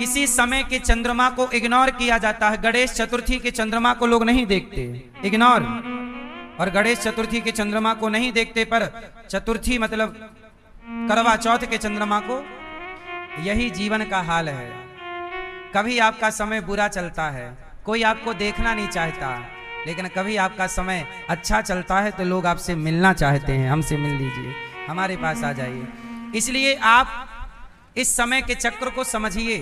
किसी समय के चंद्रमा को इग्नोर किया जाता है। गणेश चतुर्थी के चंद्रमा को लोग नहीं देखते, इग्नोर। और गणेश चतुर्थी के चंद्रमा को नहीं देखते, पर चतुर्थी मतलब करवा चौथ के चंद्रमा को। यही जीवन का हाल है। कभी आपका समय बुरा चलता है, कोई आपको देखना नहीं चाहता, लेकिन कभी आपका समय अच्छा चलता है तो लोग आपसे मिलना चाहते हैं। हमसे मिल लीजिए, हमारे पास आ जाइए। इसलिए आप इस समय के चक्र को समझिए।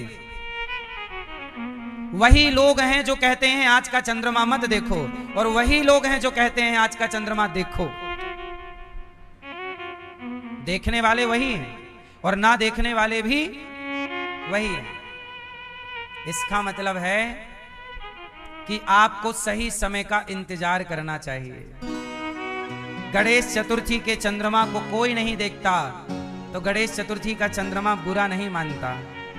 वही लोग हैं जो कहते हैं आज का चंद्रमा मत देखो, और वही लोग हैं जो कहते हैं आज का चंद्रमा देखो। देखने वाले वही हैं और ना देखने वाले भी वही हैं। इसका मतलब है कि आपको सही समय का इंतजार करना चाहिए। गणेश चतुर्थी के चंद्रमा को कोई नहीं देखता तो गणेश चतुर्थी का चंद्रमा बुरा नहीं मानता।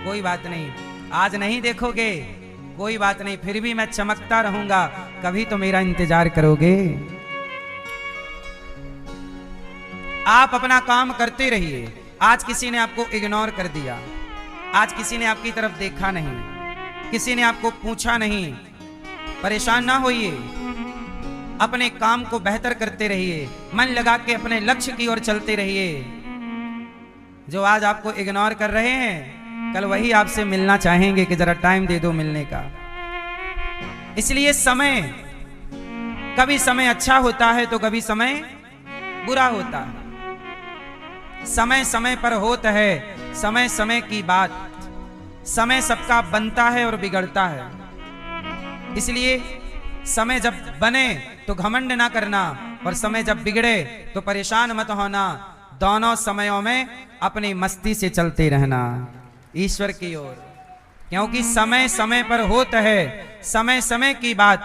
कोई बात नहीं, आज नहीं देखोगे कोई बात नहीं, फिर भी मैं चमकता रहूंगा, कभी तो मेरा इंतजार करोगे। आप अपना काम करते रहिए। आज किसी ने आपको इग्नोर कर दिया, आज किसी ने आपकी तरफ देखा नहीं, किसी ने आपको पूछा नहीं, परेशान ना होइए। अपने काम को बेहतर करते रहिए, मन लगा के अपने लक्ष्य की ओर चलते रहिए। जो आज आपको इग्नोर कर रहे हैं, कल वही आपसे मिलना चाहेंगे कि जरा टाइम दे दो मिलने का। इसलिए समय, कभी समय अच्छा होता है तो कभी समय बुरा होता है। समय समय पर होता है, समय समय की बात। समय सबका बनता है और बिगड़ता है। इसलिए समय जब बने तो घमंड ना करना, और समय जब बिगड़े तो परेशान मत होना। दोनों समयों में अपनी मस्ती से चलते रहना ईश्वर की ओर, क्योंकि समय समय पर होता है। समय समय की बात।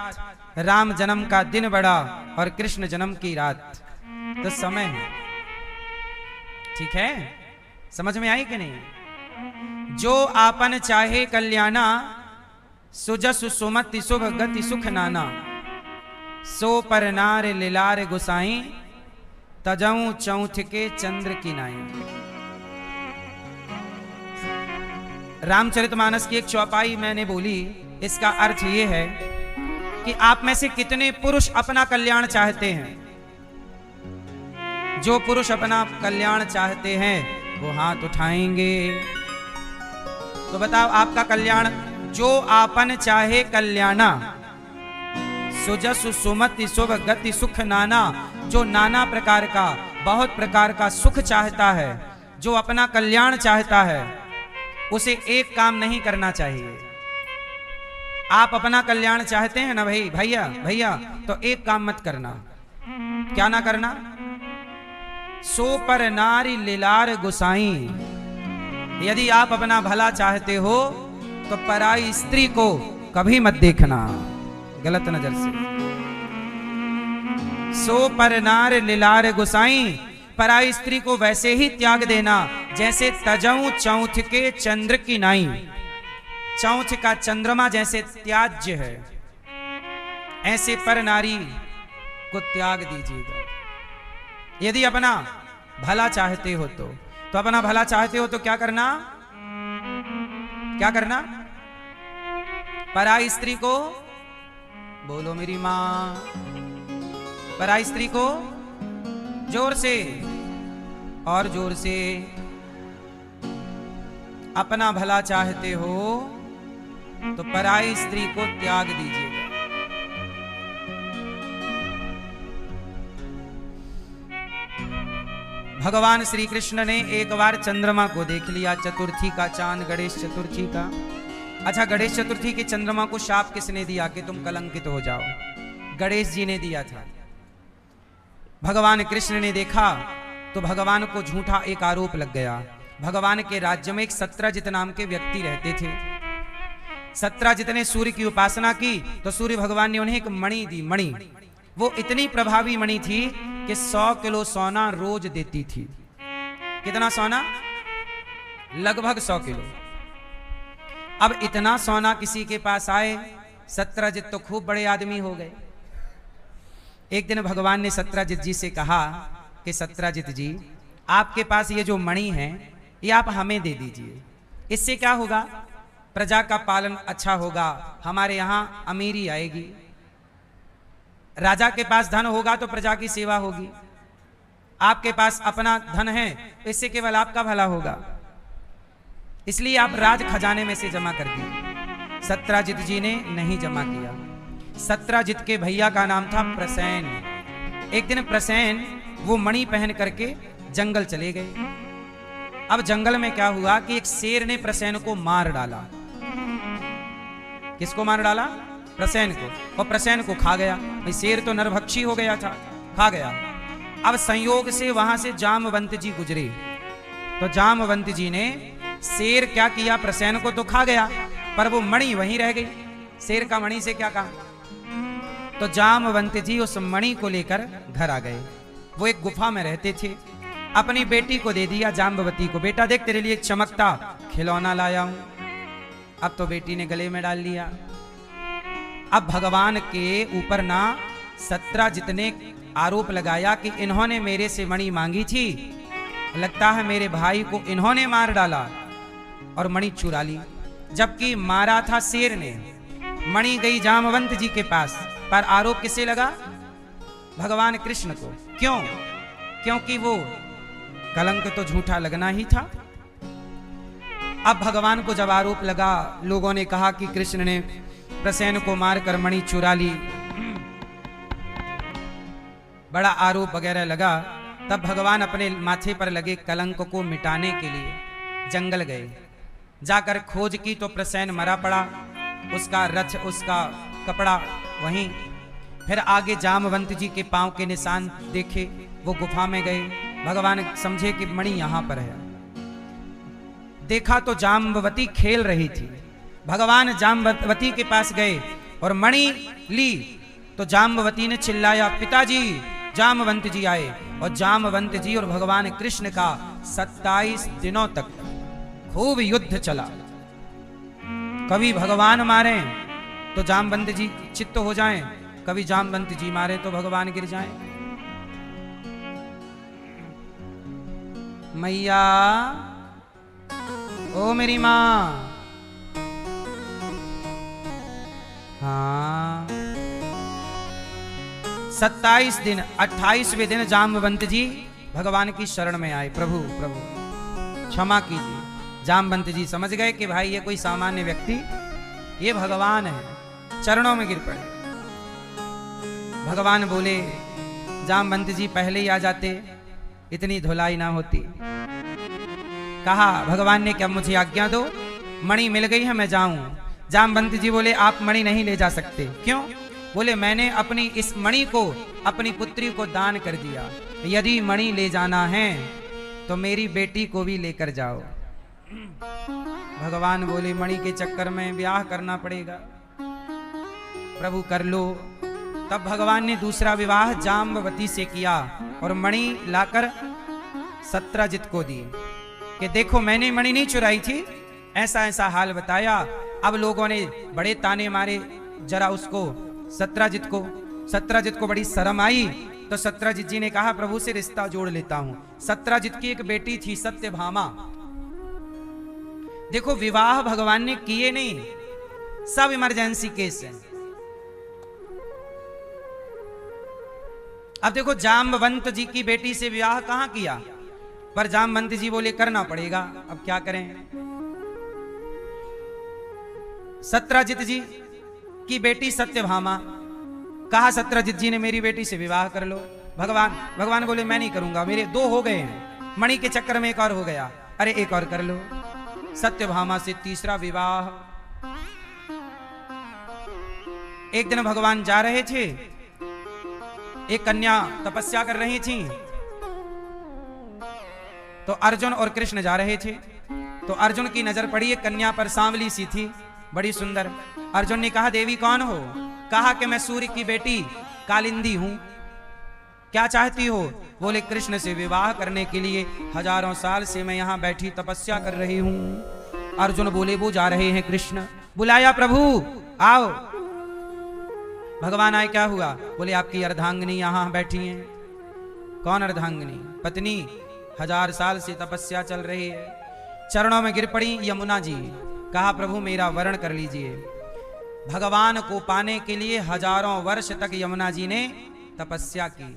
राम जन्म का दिन बड़ा और कृष्ण जन्म की रात, तो समय है। ठीक है, समझ में आई कि नहीं? जो आपन चाहे कल्याणा, सुजसु सुमति शुभ गति सुख नाना। सो पर नार लिलार गुसाई, तजऊ चौथ के चंद्र की नाई। रामचरितमानस की एक चौपाई मैंने बोली, इसका अर्थ ये है कि आप में से कितने पुरुष अपना कल्याण चाहते हैं। जो पुरुष अपना कल्याण चाहते हैं वो हाथ उठाएंगे। तो बताओ आपका कल्याण, जो आपन चाहे कल्याणा, सुजसु सुमति शुभ गति सुख नाना। जो नाना प्रकार का, बहुत प्रकार का सुख चाहता है, जो अपना कल्याण चाहता है, उसे एक काम नहीं करना चाहिए। आप अपना कल्याण चाहते हैं ना भाई, भैया, तो एक काम मत करना। क्या ना करना? सो पर नारी लिलार गुसाई। यदि आप अपना भला चाहते हो तो पराई स्त्री को कभी मत देखना गलत नजर से। सो पर नार लिलार गुसाई, पराई स्त्री को वैसे ही त्याग देना जैसे तजऊ चौथ के चंद्र की नाई। चौथ का चंद्रमा जैसे त्याज्य है, ऐसे पर नारी को त्याग दीजिएगा। यदि अपना भला चाहते हो तो अपना भला चाहते हो तो क्या करना? क्या करना? पराई स्त्री को, बोलो मेरी मां, पराई स्त्री को जोर से और जोर से, अपना भला चाहते हो तो पराई स्त्री को त्याग दीजिएगा। भगवान श्री कृष्ण ने एक बार चंद्रमा को देख लिया, चतुर्थी का चांद, गणेश चतुर्थी का। अच्छा, गणेश चतुर्थी के चंद्रमा को शाप किसने दिया कि तुम कलंकित हो जाओ? गणेश जी ने दिया था। भगवान कृष्ण ने देखा तो भगवान को झूठा एक आरोप लग गया। भगवान के राज्य में एक सत्रजित नाम के व्यक्ति रहते थे। सत्रजित ने सूर्य की उपासना की तो सूर्य भगवान ने उन्हें एक मणि दी। मणि वो इतनी प्रभावी मणि थी कि 100 किलो सोना रोज देती थी। कितना सोना? लगभग 100 किलो। अब इतना सोना किसी के पास आए, सत्रजित तो खूब बड़े आदमी हो गए। एक दिन भगवान ने सत्रजित जी से कहा कि सत्रजित जी, आपके पास ये जो मणि है ये आप हमें दे दीजिए। इससे क्या होगा? प्रजा का पालन अच्छा होगा, हमारे यहाँ अमीरी आएगी। राजा के पास धन होगा तो प्रजा की सेवा होगी। आपके पास अपना धन है तो इससे केवल आपका भला होगा, इसलिए आप राज खजाने में से जमा कर दिए। सत्राजित जी ने नहीं जमा किया। सत्राजित के भैया का नाम था प्रसेन। एक दिन प्रसेन वो मणि पहन करके जंगल चले गए। अब जंगल में क्या हुआ कि एक शेर ने प्रसेन को मार डाला। किसको मार डाला? प्रसेन को। और प्रसेन को खा गया। भाई शेर तो नरभक्षी हो गया था, खा गया। अब संयोग से वहां से जामवंत जी गुजरे, तो जामवंत जी ने शेर क्या किया, प्रसेन को तो खा गया पर वो मणि वहीं रह गई। शेर का मणि से क्या काम? तो जामवंत जी उस मणि को लेकर घर आ गए। वो एक गुफा में रहते थे। अपनी बेटी को दे दिया जाम्बवती को, बेटा देख तेरे लिए एक चमकता खिलौना लाया हूं। अब तो बेटी ने गले में डाल लिया। अब भगवान के ऊपर ना सत्राजित ने आरोप लगाया कि इन्होंने मेरे से मणि मांगी थी, लगता है मेरे भाई को इन्होंने मार डाला और मणि चुरा ली। जबकि मारा था शेर ने, मणि गई जामवंत जी के पास, पर आरोप किसे लगा? भगवान कृष्ण को। क्यों? क्योंकि वो कलंक तो झूठा लगना ही था। अब भगवान को जब आरोप लगा, लोगों ने कहा कि कृष्ण ने प्रसेन को मारकर मणि चुरा ली, बड़ा आरोप वगैरह लगा। तब भगवान अपने माथे पर लगे कलंक को मिटाने के लिए जंगल गए। जाकर खोज की तो प्रसेन मरा पड़ा, उसका रथ, उसका कपड़ा वहीं। फिर आगे जामवंत जी के पांव के निशान देखे, वो गुफा में गए। भगवान समझे कि मणि यहां पर है। देखा तो जाम्बवती खेल रही थी। भगवान जाम्बवती के पास गए और मणि ली तो जाम्बवती ने चिल्लाया, पिताजी जामवंत जी आए। और जामवंत जी और भगवान कृष्ण का 27 दिनों तक खूब युद्ध चला। कभी भगवान मारे तो जामवंत जी चित्त हो जाएं, कभी जामवंत जी मारे तो भगवान गिर जाएं। मैया, ओ मेरी मां, हाँ 27 दिन, 28वें दिन जामवंत जी भगवान की शरण में आए। प्रभु प्रभु क्षमा कीजिए। जामवंत जी समझ गए कि भाई ये कोई सामान्य व्यक्ति, ये भगवान है, चरणों में गिर पड़े। भगवान बोले, जामवंत जी पहले ही आ जाते, इतनी धुलाई ना होती। कहा भगवान ने, क्या मुझे आज्ञा दो, मणि मिल गई है, मैं जाऊं। जामवंत जी बोले, आप मणि नहीं ले जा सकते। क्यों? बोले, मैंने अपनी इस मणि को अपनी पुत्री को दान कर दिया। यदि मणि ले जाना है तो मेरी बेटी को भी लेकर जाओ। भगवान बोले, मणि के चक्कर में ब्याह करना पड़ेगा। प्रभु कर लो। तब भगवान ने दूसरा विवाह जाम्बवती से किया और मणि लाकर सत्राजित को दी कि देखो मैंने मणि नहीं चुराई थी, ऐसा ऐसा हाल बताया। अब लोगों ने बड़े ताने मारे जरा उसको, सत्राजित को। सत्राजित को बड़ी शर्म आई तो सत्राजित जी ने कहा, प्रभु से रिश्ता जोड़ लेता हूं। सत्राजित की एक बेटी थी सत्यभामा। देखो विवाह भगवान ने किए नहीं, सब इमरजेंसी केस है। अब देखो जाम्बवंत जी की बेटी से विवाह कहां किया, पर जाम्बवंत जी बोले करना पड़ेगा। अब क्या करें? सत्राजित जी की बेटी सत्यभामा, कहा सत्राजित जी ने मेरी बेटी से विवाह कर लो। भगवान बोले मैं नहीं करूंगा, मेरे 2 हो गए हैं, मणि के चक्कर में एक और हो गया, अरे एक और कर लो। सत्यभामा से तीसरा विवाह। एक दिन भगवान जा रहे थे, एक कन्या तपस्या कर रही थी, तो अर्जुन और कृष्ण जा रहे थे। तो अर्जुन की नजर पड़ी एक कन्या पर, सांवली सी थी, बड़ी सुंदर। अर्जुन ने कहा, देवी कौन हो? कहा कि मैं सूर्य की बेटी कालिंदी हूं, क्या चाहती हो? बोले कृष्ण से विवाह करने के लिए हजारों साल से मैं यहां बैठी तपस्या कर रही हूं। अर्जुन बोले वो जा रहे हैं कृष्ण। बुलाया, प्रभु आओ। भगवान आए, क्या हुआ? बोले आपकी अर्धांगिनी यहां बैठी हैं। कौन अर्धांगिनी? पत्नी, 1000 साल से तपस्या चल रही है। चरणों में गिर पड़ी यमुना जी, कहा प्रभु मेरा वरण कर लीजिए। भगवान को पाने के लिए हजारों वर्ष तक यमुना जी ने तपस्या की,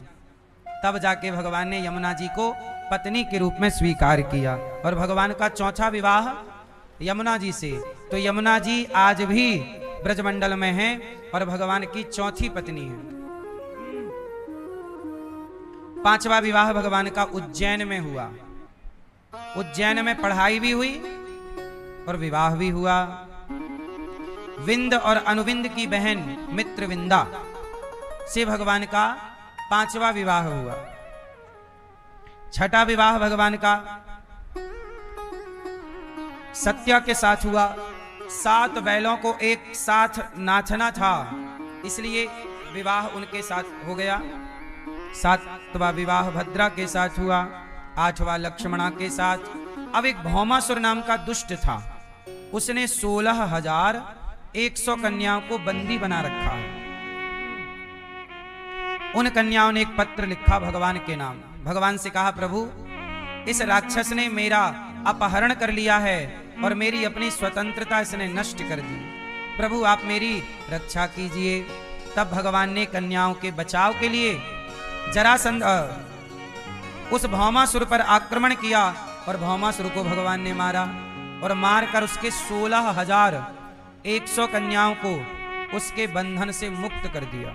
तब जाके भगवान ने यमुना जी को पत्नी के रूप में स्वीकार किया। और भगवान का चौथा विवाह यमुना जी से, तो यमुना जी आज भी ब्रजमंडल में हैं और भगवान की चौथी पत्नी है। पांचवा विवाह भगवान का उज्जैन में हुआ। उज्जैन में पढ़ाई भी हुई और विवाह भी हुआ। विंद और अनुविंद की बहन मित्रविंदा से भगवान का पांचवा विवाह हुआ। छठा विवाह भगवान का सत्या के साथ हुआ। 7 बैलों को एक साथ नाचना था, इसलिए विवाह उनके साथ हो गया। 7वां विवाह भद्रा के साथ हुआ। 8वां लक्ष्मणा के साथ। अब एक भौमासुर नाम का दुष्ट था, उसने 16,100 कन्याओं को बंदी बना रखा है। उन कन्याओं ने एक पत्र लिखा भगवान के नाम। भगवान से कहा प्रभु इस राक्षस ने मेरा अपहरण कर लिया है और मेरी अपनी स्वतंत्रता इसने नष्ट कर दी, प्रभु आप मेरी रक्षा कीजिए। तब भगवान ने कन्याओं के बचाव के लिए जरासंध उस भौमासुर पर आक्रमण किया और भौमासुर को भगवान ने मारा और मारकर उसके 16,100 कन्याओं को उसके बंधन से मुक्त कर दिया।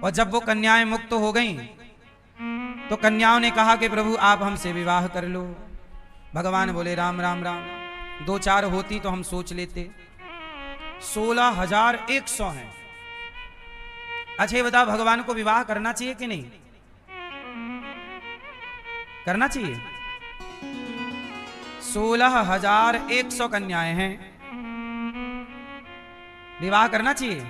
और जब वो कन्याएं मुक्त हो गईं तो कन्याओं ने कहा कि प्रभु आप हमसे विवाह कर लो। भगवान बोले राम राम राम, 2-4 होती तो हम सोच लेते, 16,100 हैं। अच्छा ये बताओ भगवान को विवाह करना चाहिए कि नहीं करना चाहिए? 16,100 कन्याएं हैं, विवाह करना चाहिए?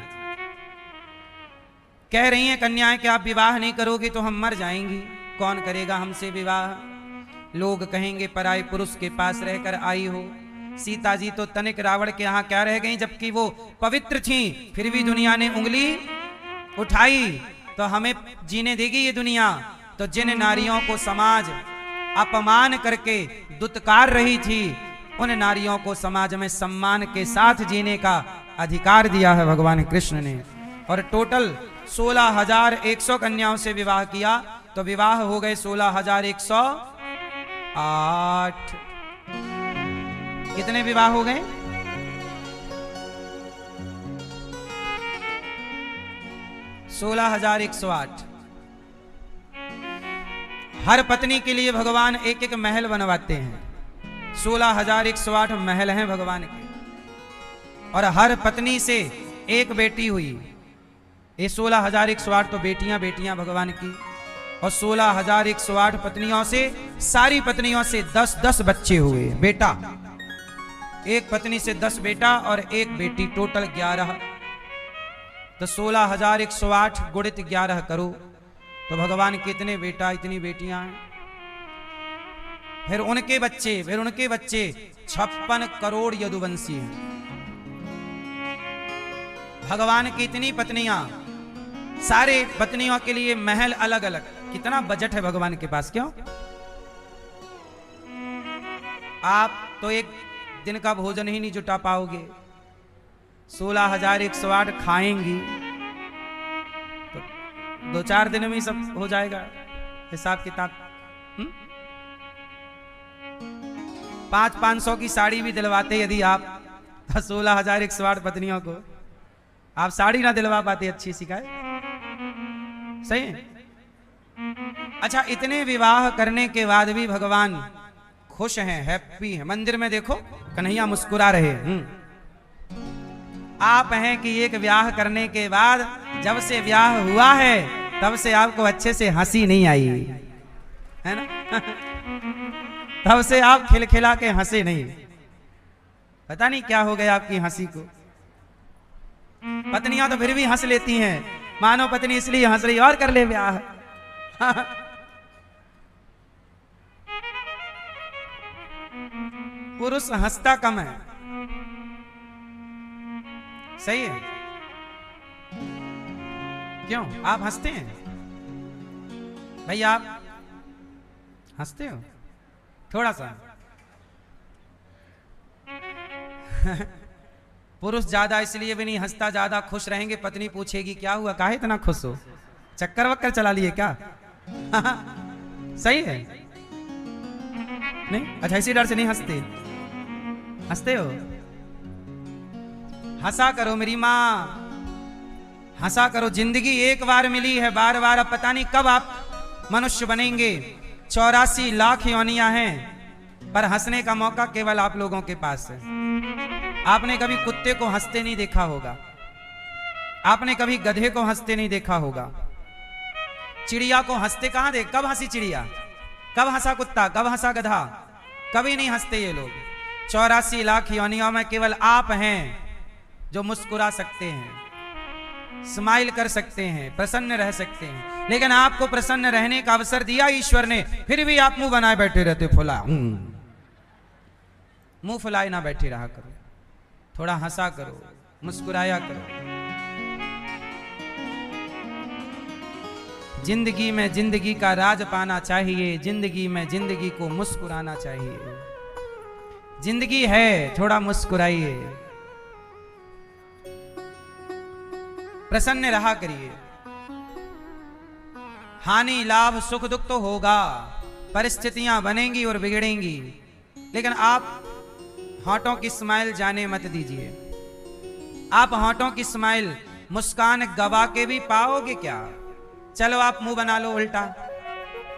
कह रही हैं कन्याएं कि आप विवाह नहीं करोगे तो हम मर जाएंगी, कौन करेगा हमसे विवाह? लोग कहेंगे पराये पुरुष के पास रहकर आई हो। सीता जी तो तनिक रावण के यहाँ क्या रह गई, जबकि वो पवित्र थी, फिर भी दुनिया ने उंगली उठाई तो हमें जीने देगी ये दुनिया? तो जिन नारियों को समाज अपमान करके दुत्कार रही थी, उन नारियों को समाज में सम्मान के साथ जीने का अधिकार दिया है भगवान कृष्ण ने। और टोटल 16,100 कन्याओं से विवाह किया, तो विवाह हो गए 16,108। कितने विवाह हो गए? 16,108। हर पत्नी के लिए भगवान एक एक महल बनवाते हैं। 16,108 महल हैं भगवान के, और हर पत्नी से एक बेटी हुई। ये 16,108 तो बेटियां बेटियां भगवान की, और 16,108 पत्नियों से, सारी पत्नियों से 10-10 बच्चे हुए बेटा। एक पत्नी से 10 बेटा और एक बेटी, टोटल 11। तो 16,108 गुणित 11 करो तो भगवान के इतने बेटा इतनी बेटियां हैं। फिर उनके बच्चे 56 करोड़ यदुवंशी हैं। भगवान की इतनी पत्नियां, सारे पत्नियों के लिए महल अलग अलग। कितना बजट है भगवान के पास, क्यों? आप तो एक दिन का भोजन ही नहीं जुटा पाओगे। 16,108 खाएंगी तो 2-4 दिन में ही सब हो जाएगा हिसाब किताब। 500 की साड़ी भी दिलवाते यदि आप 16,108 पत्नियों को, आप साड़ी ना दिलवा पाते अच्छी शिकायत, सही है? अच्छा, इतने विवाह करने के बाद भी भगवान खुश हैं, हैप्पी हैं। मंदिर में देखो कन्हैया मुस्कुरा रहे। आप हैं कि एक ब्याह करने के बाद, जब से ब्याह हुआ है तब से आपको अच्छे से हंसी नहीं आई है ना? तब से आप खिलखिला के हंसे नहीं। पता नहीं क्या हो गया आपकी हंसी को। पत्नियां तो फिर भी हंस लेती हैं, मानो पत्नी इसलिए हंस रही और कर ले ब्याह। पुरुष हंसता कम है, सही है? क्यों आप हंसते हैं भाई? आप हंसते हो थोड़ा सा? पुरुष ज्यादा इसलिए भी नहीं हंसता, ज्यादा खुश रहेंगे पत्नी पूछेगी क्या हुआ, काहे इतना खुश हो, चक्कर वक्कर चला लिए क्या? सही है नहीं? अच्छा इसी डर से नहीं हंसते? हंसते हो? हंसा करो मेरी माँ, हंसा करो। जिंदगी एक बार मिली है, बार बार अब पता नहीं कब आप मनुष्य बनेंगे। 84 लाख योनियां हैं, पर हंसने का मौका केवल आप लोगों के पास है। आपने कभी कुत्ते को हंसते नहीं देखा होगा, आपने कभी गधे को हंसते नहीं देखा होगा, चिड़िया को हंसते कहां देख? कब हंसी चिड़िया, कब हंसा कुत्ता, कब हंसा गधा? कभी नहीं हंसते ये लोग। 84 लाख योनियों में केवल आप हैं जो मुस्कुरा सकते हैं, स्माइल कर सकते हैं, प्रसन्न रह सकते हैं। लेकिन आपको प्रसन्न रहने का अवसर दिया ईश्वर ने, फिर भी आप मुंह बनाए बैठे रहते। फुला मुंह फुलाए ना बैठे रहा करो, थोड़ा हंसा करो, मुस्कुराया करो। जिंदगी में जिंदगी का राज पाना चाहिए, जिंदगी में जिंदगी को मुस्कुराना चाहिए। जिंदगी है, थोड़ा मुस्कुराइए, प्रसन्न रहा करिए। हानि लाभ सुख दुख तो होगा, परिस्थितियां बनेंगी और बिगड़ेंगी, लेकिन आप होंठों की स्माइल जाने मत दीजिए। आप होंठों की स्माइल, मुस्कान गवा के भी पाओगे क्या? चलो आप मुंह बना लो उल्टा,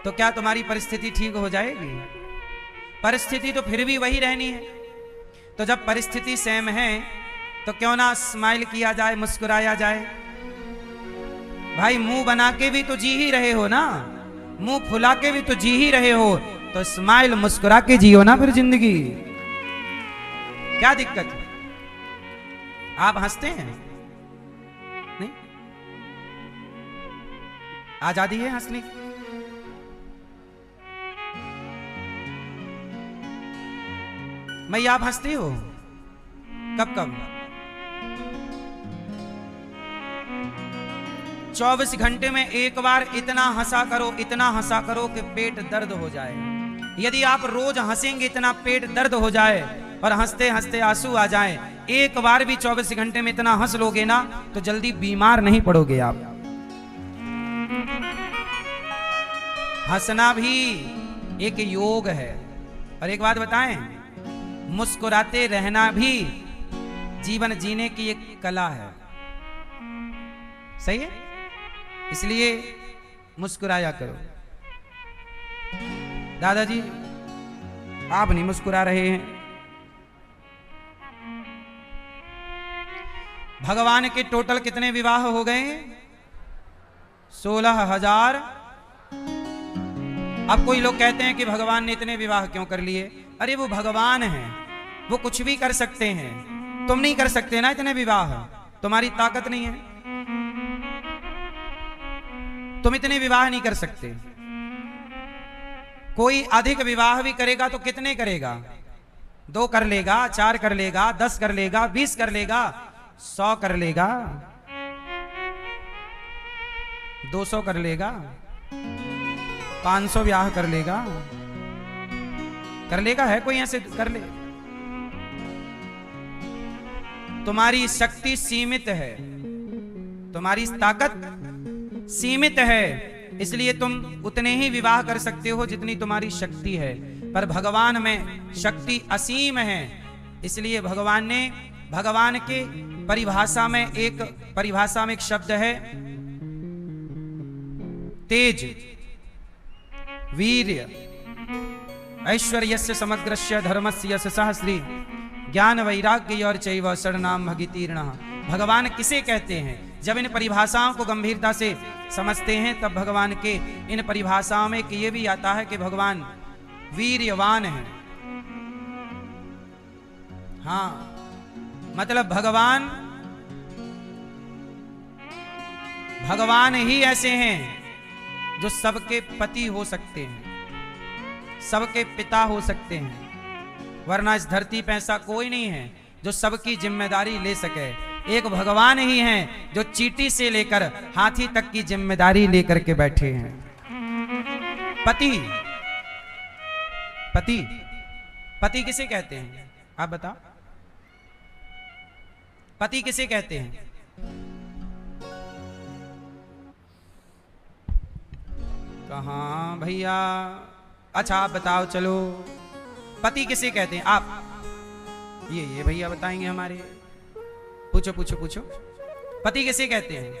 तो क्या तुम्हारी परिस्थिति ठीक हो जाएगी? परिस्थिति तो फिर भी वही रहनी है। तो जब परिस्थिति सेम है तो क्यों ना स्माइल किया जाए, मुस्कुराया जाए। भाई मुंह बना के भी तो जी ही रहे हो ना, मुंह फुला के भी तो जी ही रहे हो, तो स्माइल मुस्कुरा के जियो ना फिर जिंदगी। क्या दिक्कत है? आप हंसते हैं नहीं? आजादी है हंसने की। मैया आप हंसते हो? कब कब? 24 घंटे में एक बार इतना हंसा करो, इतना हंसा करो कि पेट दर्द हो जाए। यदि आप रोज हंसेंगे, इतना पेट दर्द हो जाए और हंसते हंसते आंसू आ जाए, एक बार भी 24 घंटे में इतना हंस लोगे ना, तो जल्दी बीमार नहीं पड़ोगे आप। हंसना भी एक योग है। और एक बात बताएं, मुस्कुराते रहना भी जीवन जीने की एक कला है। सही है? इसलिए मुस्कुराया करो। दादाजी आप नहीं मुस्कुरा रहे हैं। भगवान के टोटल कितने विवाह हो गए? 16,000। अब कोई लोग कहते हैं कि भगवान ने इतने विवाह क्यों कर लिए? अरे वो भगवान हैं, वो कुछ भी कर सकते हैं। तुम नहीं कर सकते ना इतने विवाह, तुम्हारी ताकत नहीं है, तुम इतने विवाह नहीं कर सकते। कोई अधिक विवाह भी करेगा तो कितने करेगा? 2 कर लेगा, 4 कर लेगा, 10 कर लेगा, 20 कर लेगा, 100 कर लेगा, 200 कर लेगा, 500 ब्याह कर लेगा। कर लेगा? है कोई ऐसे कर ले? तुम्हारी शक्ति सीमित है, तुम्हारी ताकत सीमित है, इसलिए तुम उतने ही विवाह कर सकते हो जितनी तुम्हारी शक्ति है। पर भगवान में शक्ति असीम है, इसलिए भगवान के परिभाषा में एक शब्द है तेज, वीर्य, ऐश्वर्यस्य समग्रस्य धर्मस्य यशसः श्री ज्ञान वैराग्य और चैव शरणाम भगितीर्णः। भगवान किसे कहते हैं? जब इन परिभाषाओं को गंभीरता से समझते हैं तब भगवान के इन परिभाषाओं में ये भी आता है कि भगवान वीर्यवान है। हाँ, मतलब भगवान ही ऐसे हैं जो सबके पति हो सकते हैं, सबके पिता हो सकते हैं, वरना इस धरती पे ऐसा कोई नहीं है जो सबकी जिम्मेदारी ले सके। एक भगवान ही हैं जो चींटी से लेकर हाथी तक की जिम्मेदारी लेकर के बैठे हैं। पति, पति, पति किसे कहते हैं? आप बताओ। पति किसे कहते हैं? कहाँ भैया? अच्छा आप बताओ, चलो पति किसे कहते हैं? आप ये भैया बताएंगे हमारे। पूछो पूछो पूछो, पति किसे कहते हैं?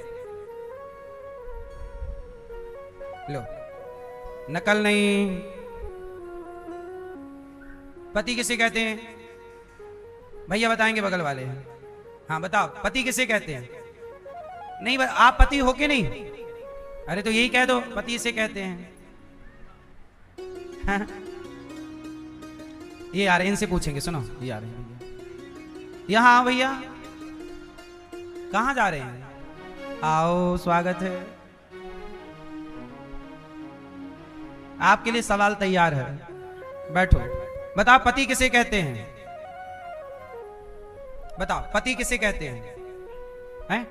लो, नकल नहीं। पति किसे कहते हैं? भैया बताएंगे, बगल वाले हैं। हाँ बताओ, पति किसे कहते हैं? नहीं, आप पति हो के नहीं? अरे तो यही कह दो, पति से कहते हैं। हाँ? ये आ रहे हैं, इनसे पूछेंगे। सुनो, ये आ रहे हैं भैया। यहाँ आओ भैया। कहाँ जा रहे हैं? आओ, स्वागत है। आपके लिए सवाल तैयार है, बैठो। बताओ पति किसे कहते हैं? बताओ पति किसे कहते हैं? हैं?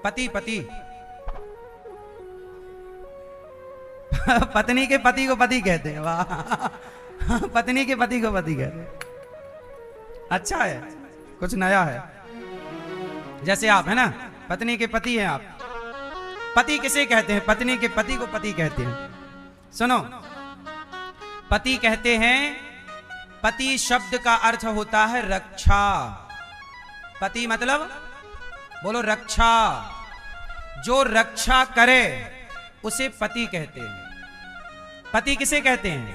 पति पति पत्नी के पति को पति कहते हैं। वाह, पत्नी के पति को पति कहते हैं। अच्छा है, कुछ नया है। जैसे आप है ना, पत्नी के पति हैं आप। पति किसे कहते हैं? पत्नी के पति को पति कहते हैं। सुनो, पति कहते हैं, पति शब्द का अर्थ होता है रक्षा। पति मतलब, बोलो, रक्षा। जो रक्षा करे उसे पति कहते हैं। पति किसे कहते हैं?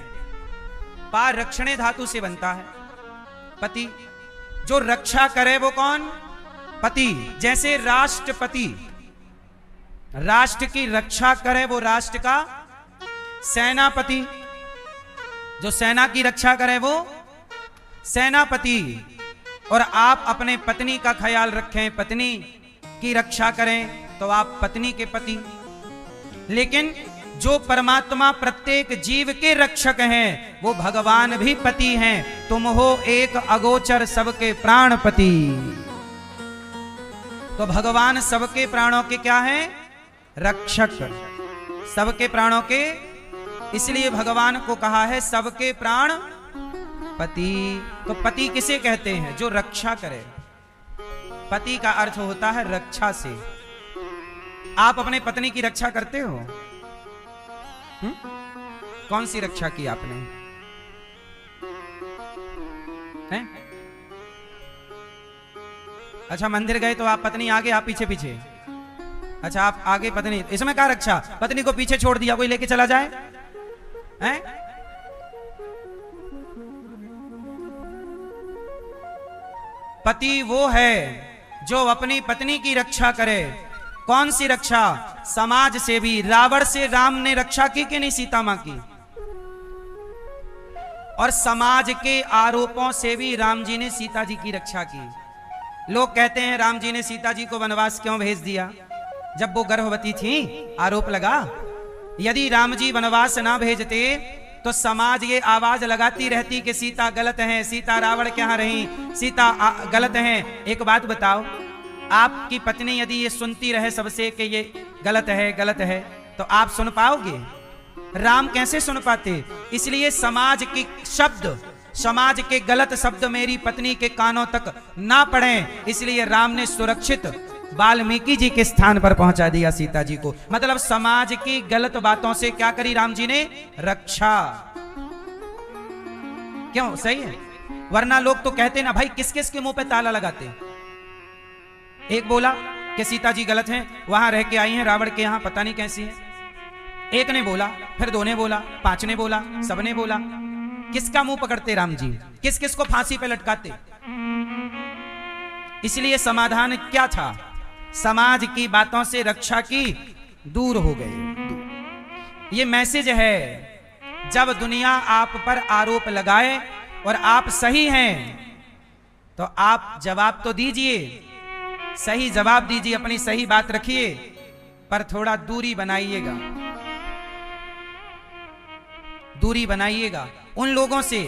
पा रक्षणे धातु से बनता है पति। जो रक्षा करे वो कौन? पति। जैसे राष्ट्रपति राष्ट्र की रक्षा करे, वो राष्ट्र का सेनापति। जो सेना की रक्षा करे वो सेनापति। और आप अपने पत्नी का ख्याल रखें, पत्नी की रक्षा करें, तो आप पत्नी के पति। लेकिन जो परमात्मा प्रत्येक जीव के रक्षक हैं, वो भगवान भी पति हैं। तुम हो एक अगोचर सबके प्राणपति। तो भगवान सबके प्राणों के क्या हैं? रक्षक। सबके प्राणों के, इसलिए भगवान को कहा है सबके प्राण पति। तो पति किसे कहते हैं? जो रक्षा करे। पति का अर्थ होता है रक्षा से। आप अपने पत्नी की रक्षा करते हो? कौन सी रक्षा की आपने? हैं? अच्छा, मंदिर गए तो आप पत्नी आगे, आप पीछे पीछे। अच्छा, आप आगे, पत्नी। इसमें क्या रक्षा? पत्नी को पीछे छोड़ दिया, कोई लेके चला जाए? हैं? पति वो है जो अपनी पत्नी की रक्षा करे। कौन सी रक्षा? समाज से भी। रावण से राम ने रक्षा की कि नहीं? सीता मां की। और समाज के आरोपों से भी राम जी ने सीता जी की रक्षा की। लोग कहते हैं राम जी ने सीता जी को वनवास क्यों भेज दिया? जब वो गर्भवती थी, आरोप लगा। यदि राम जी वनवास ना भेजते तो समाज ये आवाज लगाती रहती कि सीता गलत है, सीता रावण के यहां रही, सीता गलत है। एक बात बताओ, आपकी पत्नी यदि ये सुनती रहे सबसे कि ये गलत है, गलत है, तो आप सुन पाओगे? राम कैसे सुन पाते? इसलिए समाज के शब्द, समाज के गलत शब्द मेरी पत्नी के कानों तक ना पड़े, इसलिए राम ने सुरक्षित वाल्मीकि जी के स्थान पर पहुंचा दिया सीता जी को। मतलब समाज की गलत बातों से क्या करी राम जी ने? रक्षा। क्यों? सही है। वरना लोग तो कहते ना भाई, किस किस के मुंह पे ताला लगाते। एक बोला कि सीता जी गलत हैं, वहां रह के आई हैं रावण के यहां, पता नहीं कैसी है। एक ने बोला, फिर दो ने बोला, पांच ने बोला, सबने बोला। किसका मुंह पकड़ते राम जी? किस किस को फांसी पे लटकाते? इसलिए समाधान क्या था? समाज की बातों से रक्षा की, दूर हो गए। ये मैसेज है, जब दुनिया आप पर आरोप लगाए और आप सही हैं तो आप जवाब तो दीजिए, सही जवाब दीजिए, अपनी सही बात रखिए, पर थोड़ा दूरी बनाइएगा। दूरी बनाइएगा उन लोगों से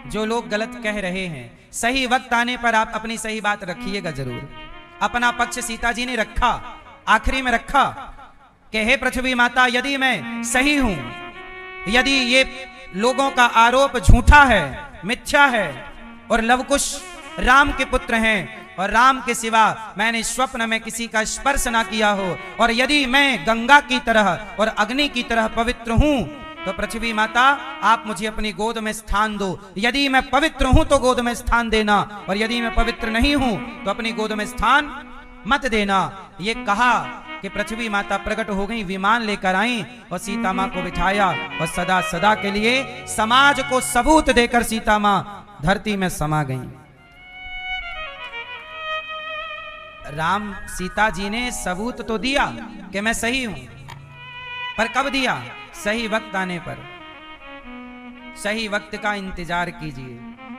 जो लोग गलत कह रहे हैं। सही वक्त आने पर आप अपनी सही बात रखिएगा जरूर। अपना पक्ष सीता जी ने रखा, आखिरी में रखा कि हे पृथ्वी माता, यदि मैं सही हूं, यदि ये लोगों का आरोप झूठा है, मिथ्या है और लवकुश राम के पुत्र हैं, और राम के सिवा मैंने स्वप्न में किसी का स्पर्श ना किया हो, और यदि मैं गंगा की तरह और अग्नि की तरह पवित्र हूं तो पृथ्वी माता आप मुझे अपनी गोद में स्थान दो। यदि मैं पवित्र हूं तो गोद में स्थान देना, और यदि मैं पवित्र नहीं हूं तो अपनी गोद में स्थान मत देना। ये कहा कि पृथ्वी माता प्रकट हो गई, विमान लेकर आई और सीता मां को बिठाया, और सदा सदा के लिए समाज को सबूत देकर सीता मां धरती में समा गई। राम सीता जी ने सबूत तो दिया कि मैं सही हूं, पर कब दिया? सही वक्त आने पर। सही वक्त का इंतजार कीजिए,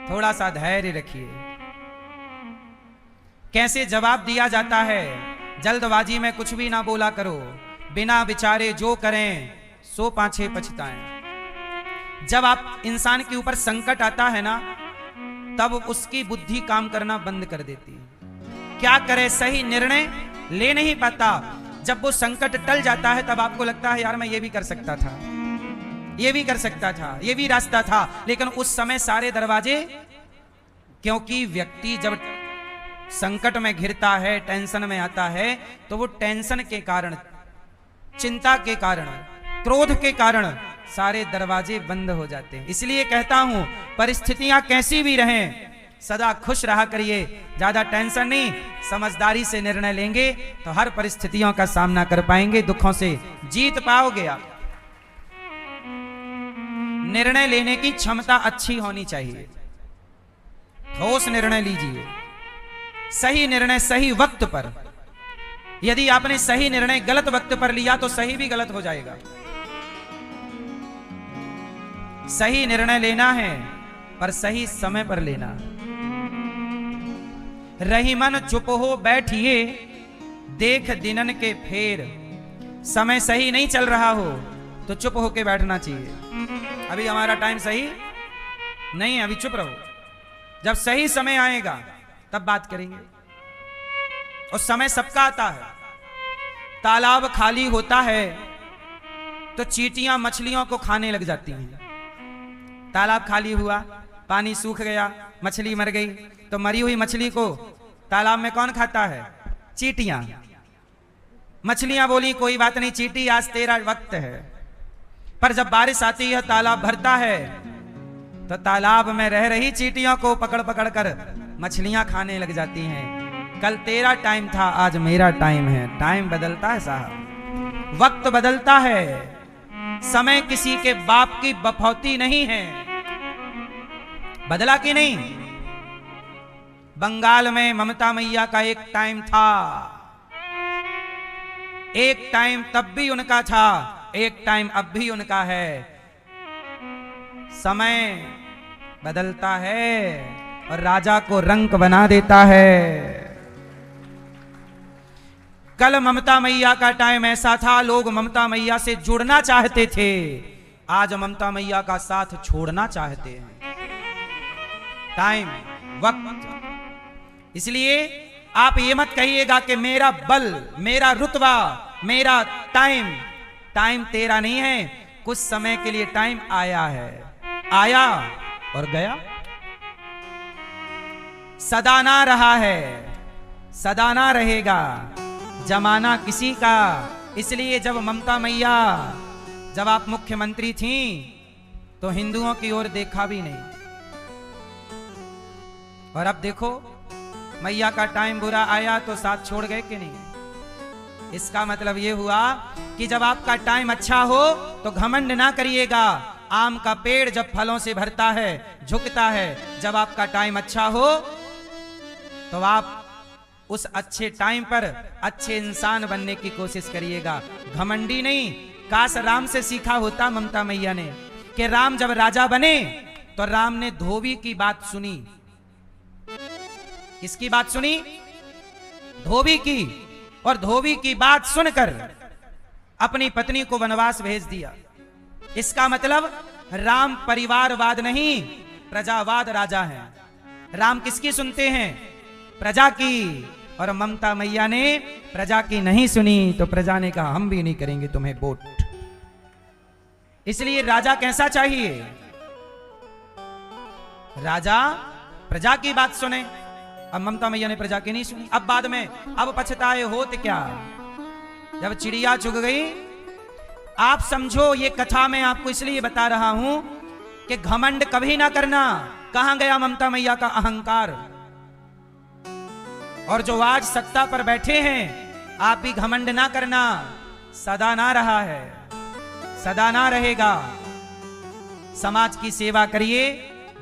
थोड़ा सा धैर्य रखिए। कैसे जवाब दिया जाता है? जल्दबाजी में कुछ भी ना बोला करो, बिना विचारे जो करें सो पाछे पछताएं। जब आप इंसान के ऊपर संकट आता है ना, तब उसकी बुद्धि काम करना बंद कर देती है। क्या करे, सही निर्णय ले नहीं पाता। जब वो संकट टल जाता है तब आपको लगता है यार मैं ये भी कर सकता था, ये भी कर सकता था, ये भी रास्ता था। लेकिन उस समय सारे दरवाजे, क्योंकि व्यक्ति जब संकट में घिरता है, टेंशन में आता है, तो वो टेंशन के कारण, चिंता के कारण, क्रोध के कारण सारे दरवाजे बंद हो जाते हैं। इसलिए कहता हूं, परिस्थितियां कैसी भी रहें, सदा खुश रहा करिए। ज्यादा टेंशन नहीं, समझदारी से निर्णय लेंगे तो हर परिस्थितियों का सामना कर पाएंगे, दुखों से जीत पाओगे आप। निर्णय लेने की क्षमता अच्छी होनी चाहिए, ठोस निर्णय लीजिए, सही निर्णय सही वक्त पर। यदि आपने सही निर्णय गलत वक्त पर लिया तो सही भी गलत हो जाएगा। सही निर्णय लेना है पर सही समय पर लेना। रही मन चुप हो बैठिए, देख दिनन के फेर। समय सही नहीं चल रहा हो तो चुप होके बैठना चाहिए। अभी हमारा टाइम सही नहीं है, अभी चुप रहो। जब सही समय आएगा तब बात करेंगे। और समय सबका आता है। तालाब खाली होता है तो चींटियां मछलियों को खाने लग जाती हैं। तालाब खाली हुआ, पानी सूख गया, मछली मर गई, तो मरी हुई मछली को तालाब में कौन खाता है? चींटियां। मछलियां बोली कोई बात नहीं चींटी, आज तेरा वक्त है। पर जब बारिश आती है, तालाब भरता है, तो तालाब में रह रही चींटियों को पकड़ पकड़ कर मछलियां खाने लग जाती हैं। कल तेरा टाइम था, आज मेरा टाइम है। टाइम बदलता है साहब, वक्त बदलता है। समय किसी के बाप की बफौती नहीं है। बदला कि नहीं? बंगाल में ममता मैया का एक टाइम था, एक टाइम तब भी उनका था, एक टाइम अब भी उनका है। समय बदलता है और राजा को रंक बना देता है। कल ममता मैया का टाइम ऐसा था, लोग ममता मैया से जुड़ना चाहते थे। आज ममता मैया का साथ छोड़ना चाहते हैं। टाइम, वक्त। इसलिए आप ये मत कहिएगा कि मेरा बल, मेरा रुतबा, मेरा टाइम। टाइम तेरा नहीं है। कुछ समय के लिए टाइम आया है, आया और गया, सदा ना रहा है, सदा ना रहेगा। जमाना किसी का। इसलिए जब ममता मैया, जब आप मुख्यमंत्री थी तो हिंदुओं की ओर देखा भी नहीं, और अब देखो मैया का टाइम बुरा आया तो साथ छोड़ गए कि नहीं। इसका मतलब यह हुआ कि जब आपका टाइम अच्छा हो तो घमंड ना करिएगा। आम का पेड़ जब फलों से भरता है, झुकता है। जब आपका टाइम अच्छा हो तो आप उस अच्छे टाइम पर अच्छे इंसान बनने की कोशिश करिएगा, घमंडी नहीं। काश राम से सीखा होता ममता मैया ने कि राम जब राजा बने तो राम ने धोबी की बात सुनी। किसकी बात सुनी? धोबी की। और धोबी की बात सुनकर अपनी पत्नी को वनवास भेज दिया। इसका मतलब राम परिवारवाद नहीं, प्रजावाद राजा है। राम किसकी सुनते हैं? प्रजा की। और ममता मैया ने प्रजा की नहीं सुनी तो प्रजा ने कहा हम भी नहीं करेंगे तुम्हें वोट। इसलिए राजा कैसा चाहिए? राजा प्रजा की बात सुने अब ममता मैया ने प्रजा की नहीं सुनी। अब बाद में अब पछताए होत क्या, जब चिड़िया चुग गई। आप समझो, ये कथा मैं आपको इसलिए बता रहा हूं कि घमंड कभी ना करना। कहां गया ममता मैया का अहंकार? और जो आज सत्ता पर बैठे हैं, आप भी घमंड ना करना। सदा ना रहा है, सदा ना रहेगा। समाज की सेवा करिए,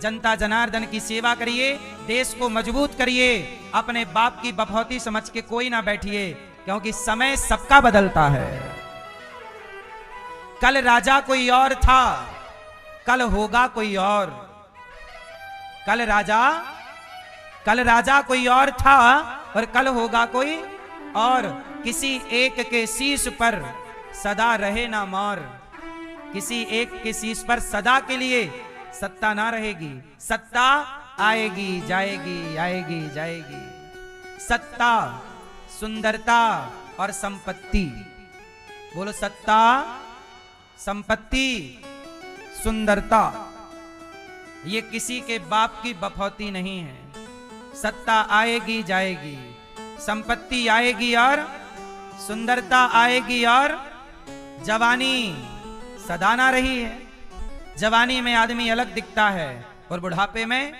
जनता जनार्दन की सेवा करिए, देश को मजबूत करिए। अपने बाप की बफौती समझ के कोई ना बैठिए, क्योंकि समय सबका बदलता है। कल राजा कोई और था, कल होगा कोई और। कल राजा कोई और था और कल होगा कोई और। किसी एक के शीश पर सदा रहे ना मौर। किसी एक के शीश पर सदा के लिए सत्ता ना रहेगी। सत्ता आएगी जाएगी, आएगी जाएगी। सत्ता, सुंदरता और संपत्ति। बोलो, सत्ता, संपत्ति, सुंदरता, ये किसी के बाप की बफौती नहीं है। सत्ता आएगी जाएगी, संपत्ति आएगी और सुंदरता आएगी, और जवानी सदा ना रही है। जवानी में आदमी अलग दिखता है और बुढ़ापे में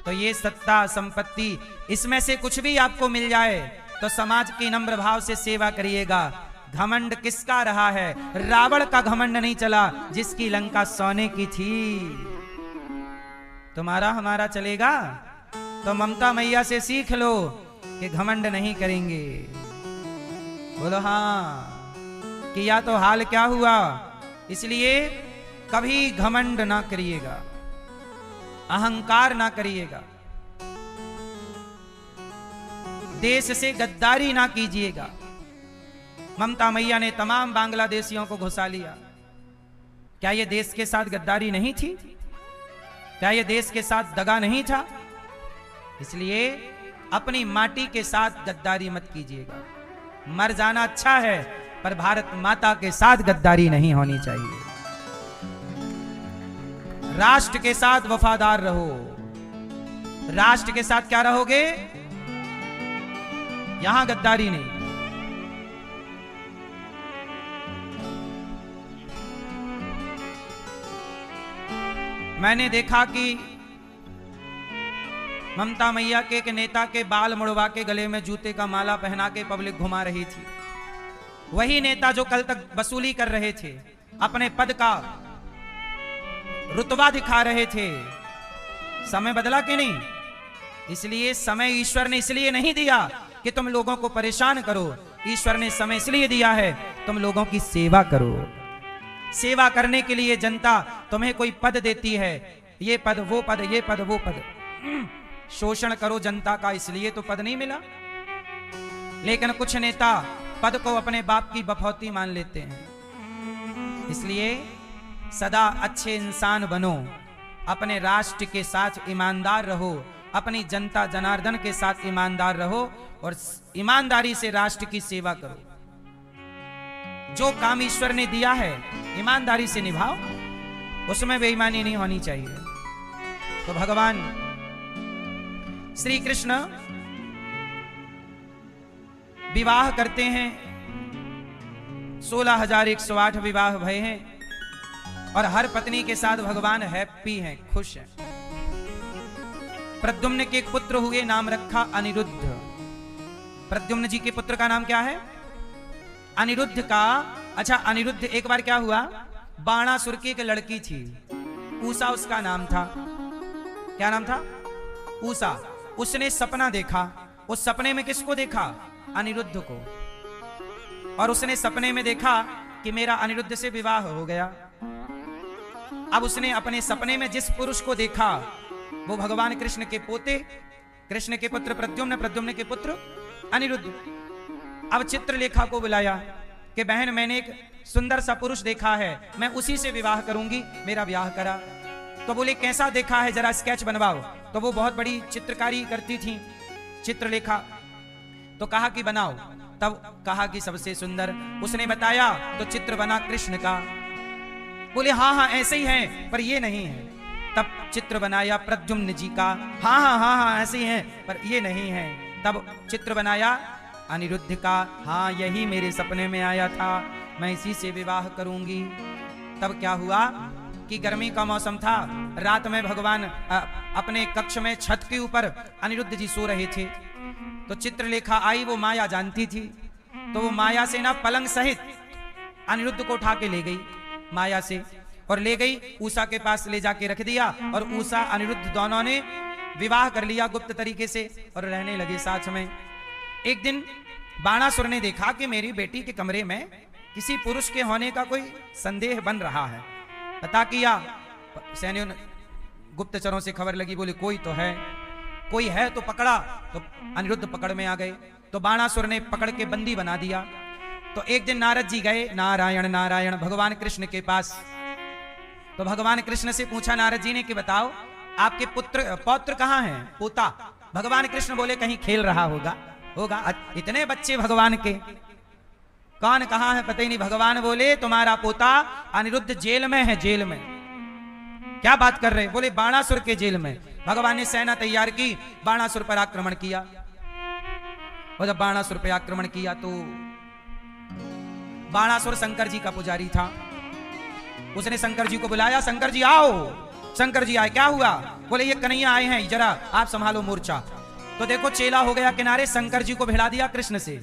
तो ये सत्ता, संपत्ति, इसमें से कुछ भी आपको मिल जाए तो समाज की नम्र भाव से सेवा करिएगा। घमंड किसका रहा है? रावण का घमंड नहीं चला, जिसकी लंका सोने की थी। तुम्हारा हमारा चलेगा तो ममता मैया से सीख लो कि घमंड नहीं करेंगे। बोलो हाँ, किया तो हाल क्या हुआ। इसलिए कभी घमंड ना करिएगा, अहंकार ना करिएगा, देश से गद्दारी ना कीजिएगा। ममता मैया ने तमाम बांग्लादेशियों को घुसा लिया। क्या यह देश के साथ गद्दारी नहीं थी? क्या यह देश के साथ दगा नहीं था? इसलिए अपनी माटी के साथ गद्दारी मत कीजिएगा। मर जाना अच्छा है, पर भारत माता के साथ गद्दारी नहीं होनी चाहिए। राष्ट्र के साथ वफादार रहो। राष्ट्र के साथ क्या रहोगे? यहां गद्दारी नहीं। मैंने देखा कि ममता मैया के एक नेता के बाल मुड़वा के गले में जूते का माला पहना के पब्लिक घुमा रही थी। वही नेता जो कल तक वसूली कर रहे थे, अपने पद का रुतबा दिखा रहे थे। समय बदला कि नहीं? इसलिए समय ईश्वर ने इसलिए नहीं दिया कि तुम लोगों को परेशान करो। ईश्वर ने समय इसलिए दिया है तुम लोगों की सेवा करो। सेवा करने के लिए जनता तुम्हें कोई पद देती है, ये पद वो पद, ये पद वो पद। शोषण करो जनता का, इसलिए तो पद नहीं मिला। लेकिन कुछ नेता पद को अपने बाप की बफौती मान लेते हैं। इसलिए सदा अच्छे इंसान बनो, अपने राष्ट्र के साथ ईमानदार रहो, अपनी जनता जनार्दन के साथ ईमानदार रहो और ईमानदारी से राष्ट्र की सेवा करो। जो काम ईश्वर ने दिया है ईमानदारी से निभाओ, उसमें बेईमानी नहीं होनी चाहिए। तो भगवान श्री कृष्ण विवाह करते हैं। 16,108 विवाह भय हैं और हर पत्नी के साथ भगवान हैप्पी हैं, खुश हैं। प्रद्युम्न के एक पुत्र हुए, नाम रखा अनिरुद्ध। प्रद्युम्न जी के पुत्र का नाम क्या है? अनिरुद्ध का। अच्छा, अनिरुद्ध एक बार क्या हुआ, बाणासुर की एक लड़की थी, ऊषा उसका नाम था। क्या नाम था? ऊषा। उसने सपना देखा। उस सपने में किसको देखा? अनिरुद्ध को। और उसने सपने में देखा कि मेरा अनिरुद्ध से विवाह हो गया। अब उसने अपने सपने में जिस पुरुष को देखा वो भगवान कृष्ण के पोते, कृष्ण के पुत्र प्रद्युम्न, प्रद्युम्न के पुत्र अनिरुद्ध। अब चित्रलेखा को बुलाया कि बहन, मैंने एक सुंदर सा पुरुष देखा है, मैं उसी से विवाह करूंगी, मेरा ब्याह करा। तो बोले कैसा देखा है, जरा स्केच बनवाओ। तो वो बहुत बड़ी चित्रकारी करती थी चित्रलेखा, तो कहा कि बनाओ। तब कहा कि सबसे सुंदर। उसने बताया तो चित्र बना कृष्ण का। बोले हाँ हाँ ऐसे ही है, पर ये नहीं है। तब चित्र बनाया प्रद्युम्न जी का। हाँ हाँ हाँ हाँ ऐसे ही है, पर ये नहीं है। तब चित्र बनाया अनिरुद्ध का। हाँ यही मेरे सपने में आया था, मैं इसी से विवाह करूंगी। तब क्या हुआ कि गर्मी का मौसम था, रात में भगवान अपने कक्ष में छत के ऊपर अनिरुद्ध जी सो रहे थे। तो चित्रलेखा आई, वो माया जानती थी, तो वो माया से ना पलंग सहित अनिरुद्ध को उठा के ले गई माया से, और ले गई उषा के पास ले जाके रख दिया, और उषा अनिरुद्ध दोनों ने विवाह कर लिया गुप्त तरीके से और रहने लगे साथ में। एक दिन बाणासुर ने देखा कि मेरी बेटी के कमरे में किसी पुरुष के होने का कोई संदेह बन रहा है। पता किया, सैनियों ने गुप्तचरों से खबर लगी, बोले कोई तो है, कोई है तो पकड़ा। तो अनिरुद्ध पकड़ में आ गए, तो बाणासुर ने पकड़ के बंदी बना दिया। तो एक दिन नारद जी गए, नारायण नारायण, भगवान कृष्ण के पास। तो भगवान कृष्ण से पूछा नारद जी ने कि बताओ आपके पौत्र कहाँ हैं, पोता। भगवान कृष्ण बोले कहीं खेल रहा होगा। इतने बच्चे भगवान के, कौन कहाँ है पता ही नहीं। भगवान बोले तुम्हारा पोता अनिरुद्ध जेल में है, जेल में। क्या बात कर रहे, बोले बाणासुर के जेल में। भगवान ने सेना तैयार की, बाणासुर पर आक्रमण किया। और जब बाणासुर पर आक्रमण किया तो बाणासुर शंकर जी का पुजारी था। उसने शंकर जी को बुलाया, शंकर जी आओ। शंकर जी आए, क्या हुआ। बोले ये कन्हैया आए हैं, जरा आप संभालो मोर्चा। तो देखो चेला हो गया किनारे, शंकर जी को भिड़ा दिया कृष्ण से।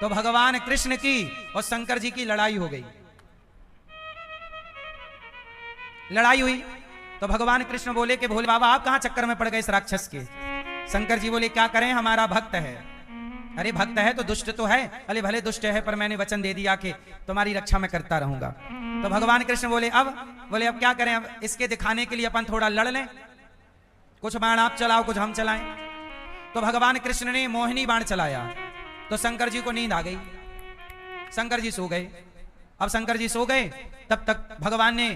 तो भगवान कृष्ण की और शंकर जी की लड़ाई हो गई। लड़ाई हुई तो भगवान कृष्ण बोले कि भोले बाबा आप कहां चक्कर में पड़ गए इस राक्षस के। शंकर जी बोले क्या करें, हमारा भक्त है। अरे भक्त है तो दुष्ट तो है, अरे भले दुष्ट है पर मैंने वचन दे दिया कि तुम्हारी रक्षा मैं करता रहूंगा। तो भगवान कृष्ण बोले अब क्या करें, अब इसके दिखाने के लिए अपन थोड़ा लड़ लें, कुछ बाण आप चलाओ कुछ हम चलाएं। तो भगवान कृष्ण ने मोहिनी बाण चलाया, तो शंकर जी को नींद आ गई, शंकर जी सो गए। अब शंकर जी सो गए, तब तक भगवान ने,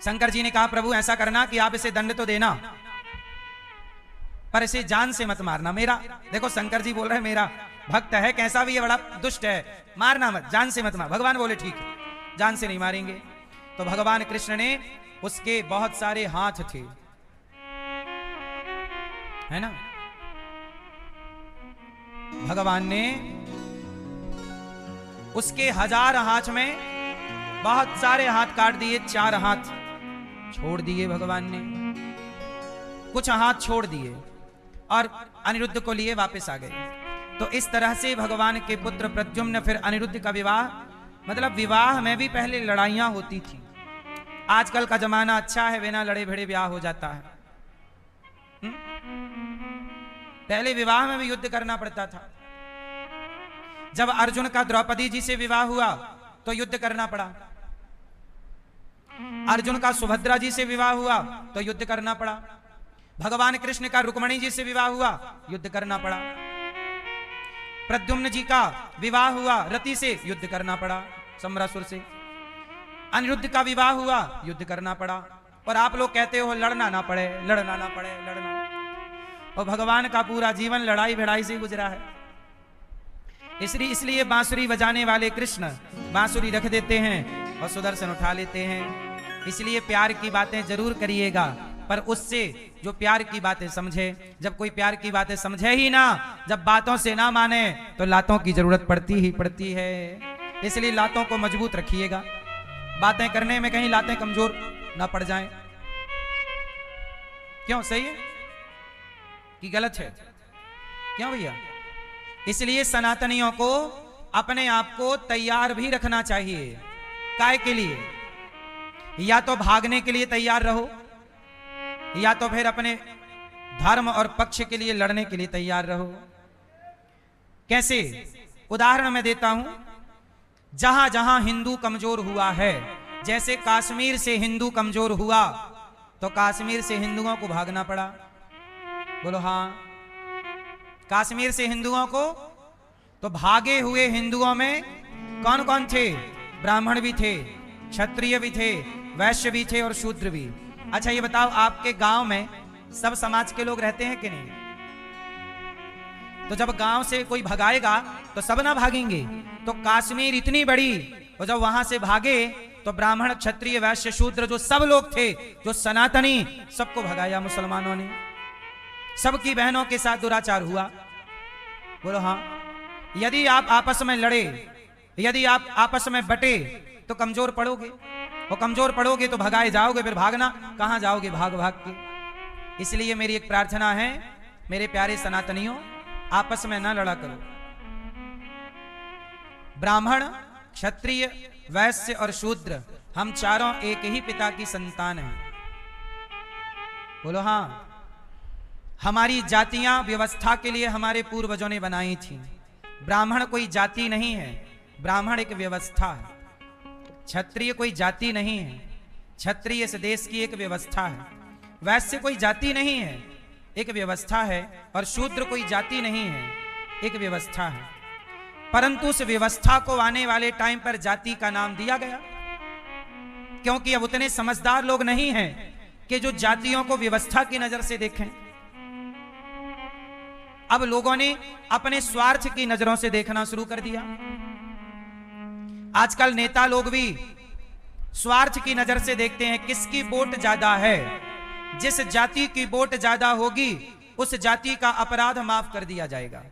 शंकर जी ने कहा प्रभु ऐसा करना कि आप इसे दंड तो देना, पर इसे जान से मत मारना। मेरा देखो शंकर जी बोल रहे हैं मेरा भक्त है, कैसा भी है, बड़ा दुष्ट है, मारना मत, जान से मत मार। भगवान बोले ठीक है, जान से नहीं मारेंगे। तो भगवान कृष्ण ने, उसके बहुत सारे हाथ थे, है ना, भगवान ने उसके 1000 हाथ में बहुत सारे हाथ काट दिए, 4 हाथ छोड़ दिए भगवान ने, कुछ हाथ छोड़ दिए और अनिरुद्ध को लिए वापस आ गए। तो इस तरह से भगवान के पुत्र प्रद्युम्न फिर अनिरुद्ध का विवाह, मतलब विवाह में भी पहले लड़ाइयां होती थी। आजकल का जमाना अच्छा है, बिना लड़े भिड़े ब्याह हो जाता है। पहले विवाह में भी युद्ध करना पड़ता था। जब अर्जुन का द्रौपदी जी से विवाह हुआ तो युद्ध करना पड़ा, अर्जुन का सुभद्रा जी से विवाह हुआ तो युद्ध करना पड़ा, भगवान कृष्ण का रुक्मणी जी से विवाह हुआ युद्ध करना पड़ा, प्रद्युम्न जी का विवाह हुआ रति से युद्ध करना पड़ा, सम्रासुर से, अनिरुद्ध का विवाह हुआ युद्ध करना पड़ा। और आप लोग कहते हो लड़ना ना पड़े, लड़ना ना पड़े, लड़ना। और भगवान का पूरा जीवन लड़ाई भिड़ाई से गुजरा है। इसलिए बांसुरी बजाने वाले कृष्ण बांसुरी रख देते हैं और सुदर्शन उठा लेते हैं। इसलिए प्यार की बातें जरूर करिएगा, पर उससे जो प्यार की बातें समझे। जब कोई प्यार की बातें समझे ही ना, जब बातों से ना माने, तो लातों की जरूरत पड़ती ही पड़ती है। इसलिए लातों को मजबूत रखिएगा, बातें करने में कहीं लातें कमजोर ना पड़ जाएं। क्यों, सही है कि गलत है? क्यों भैया? इसलिए सनातनियों को अपने आप को तैयार भी रखना चाहिए। काय के लिए? या तो भागने के लिए तैयार रहो, या तो फिर अपने धर्म और पक्ष के लिए लड़ने के लिए तैयार रहो। कैसे? उदाहरण मैं देता हूं। जहां जहां हिंदू कमजोर हुआ है, जैसे कश्मीर से हिंदू कमजोर हुआ तो कश्मीर से हिंदुओं को भागना पड़ा। बोलो हाँ। कश्मीर से हिंदुओं को, तो भागे हुए हिंदुओं में कौन कौन थे? ब्राह्मण भी थे, क्षत्रिय भी थे, वैश्य भी थे और शूद्र भी। अच्छा ये बताओ, आपके गांव में सब समाज के लोग रहते हैं कि नहीं? तो जब गांव से कोई भगाएगा तो सब ना भागेंगे। तो कश्मीर इतनी बड़ी, और जब वहां से भागे तो ब्राह्मण क्षत्रिय वैश्य शूद्र जो सब लोग थे, जो सनातनी, सबको भगाया मुसलमानों ने। सबकी बहनों के साथ दुराचार हुआ। बोलो हाँ। यदि आप आपस में लड़े, यदि आप आपस में बटे तो कमजोर पड़ोगे, और कमजोर पड़ोगे तो भगाए जाओगे। फिर भागना कहां जाओगे? भाग भाग के। इसलिए मेरी एक प्रार्थना है, मेरे प्यारे सनातनियों, आपस में ना लड़ा करो। ब्राह्मण, क्षत्रिय, वैश्य और शूद्र, हम चारों एक ही पिता की संतान हैं। बोलो हाँ। हमारी जातियां व्यवस्था के लिए हमारे पूर्वजों ने बनाई थी। ब्राह्मण कोई जाति नहीं है, ब्राह्मण एक व्यवस्था है। क्षत्रिय कोई जाति नहीं है, क्षत्रिय इस देश की एक व्यवस्था है। वैश्य कोई जाति नहीं है, एक व्यवस्था है। और शूद्र कोई जाति नहीं है, एक व्यवस्था है। परंतु उस व्यवस्था को आने वाले टाइम पर जाति का नाम दिया गया, क्योंकि अब उतने समझदार लोग नहीं हैं कि जो जातियों को व्यवस्था की नजर से देखें। अब लोगों ने अपने स्वार्थ की नजरों से देखना शुरू कर दिया। आजकल नेता लोग भी स्वार्थ की नजर से देखते हैं, किसकी वोट ज्यादा है। जिस जाति की वोट ज्यादा होगी उस जाति का अपराध माफ कर दिया जाएगा।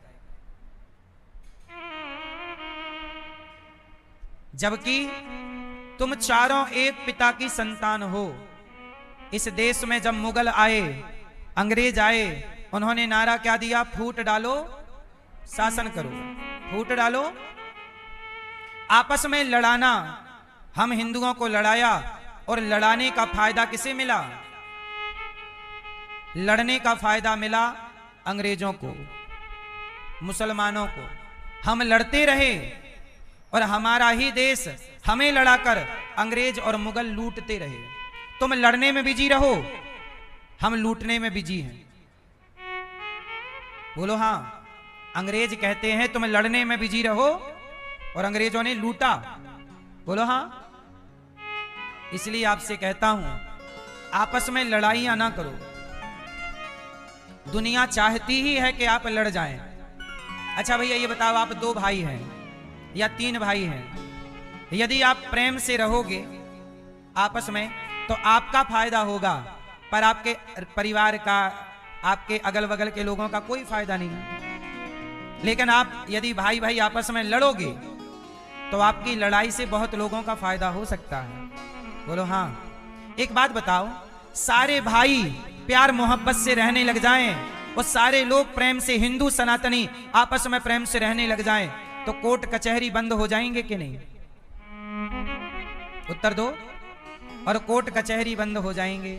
जबकि तुम चारों एक पिता की संतान हो। इस देश में जब मुगल आए, अंग्रेज आए, उन्होंने नारा क्या दिया? फूट डालो, शासन करो। फूट डालो। आपस में लड़ाना, हम हिंदुओं को लड़ाया, और लड़ाने का फायदा किसे मिला? लड़ने का फायदा मिला अंग्रेजों को, मुसलमानों को। हम लड़ते रहे और हमारा ही देश हमें लड़ाकर अंग्रेज और मुगल लूटते रहे। तुम लड़ने में बिजी रहो, हम लूटने में बिजी हैं। बोलो हाँ। अंग्रेज कहते हैं तुम लड़ने में बिजी रहो, और अंग्रेजों ने लूटा। बोलो हाँ। इसलिए आपसे कहता हूं, आपस में लड़ाइयां ना करो। दुनिया चाहती ही है कि आप लड़ जाएं। अच्छा भैया ये बताओ, आप 2 भाई हैं या 3 भाई हैं, यदि आप प्रेम से रहोगे आपस में तो आपका फायदा होगा, पर आपके परिवार का, आपके अगल बगल के लोगों का कोई फायदा नहीं। लेकिन आप यदि भाई भाई आपस में लड़ोगे तो आपकी लड़ाई से बहुत लोगों का फायदा हो सकता है। बोलो हाँ। एक बात बताओ, सारे भाई प्यार मोहब्बत से रहने लग जाएं, और सारे लोग प्रेम से, हिंदू सनातनी आपस में प्रेम से रहने लग जाएं, तो कोर्ट कचहरी बंद हो जाएंगे कि नहीं? उत्तर दो। और कोर्ट कचहरी बंद हो जाएंगे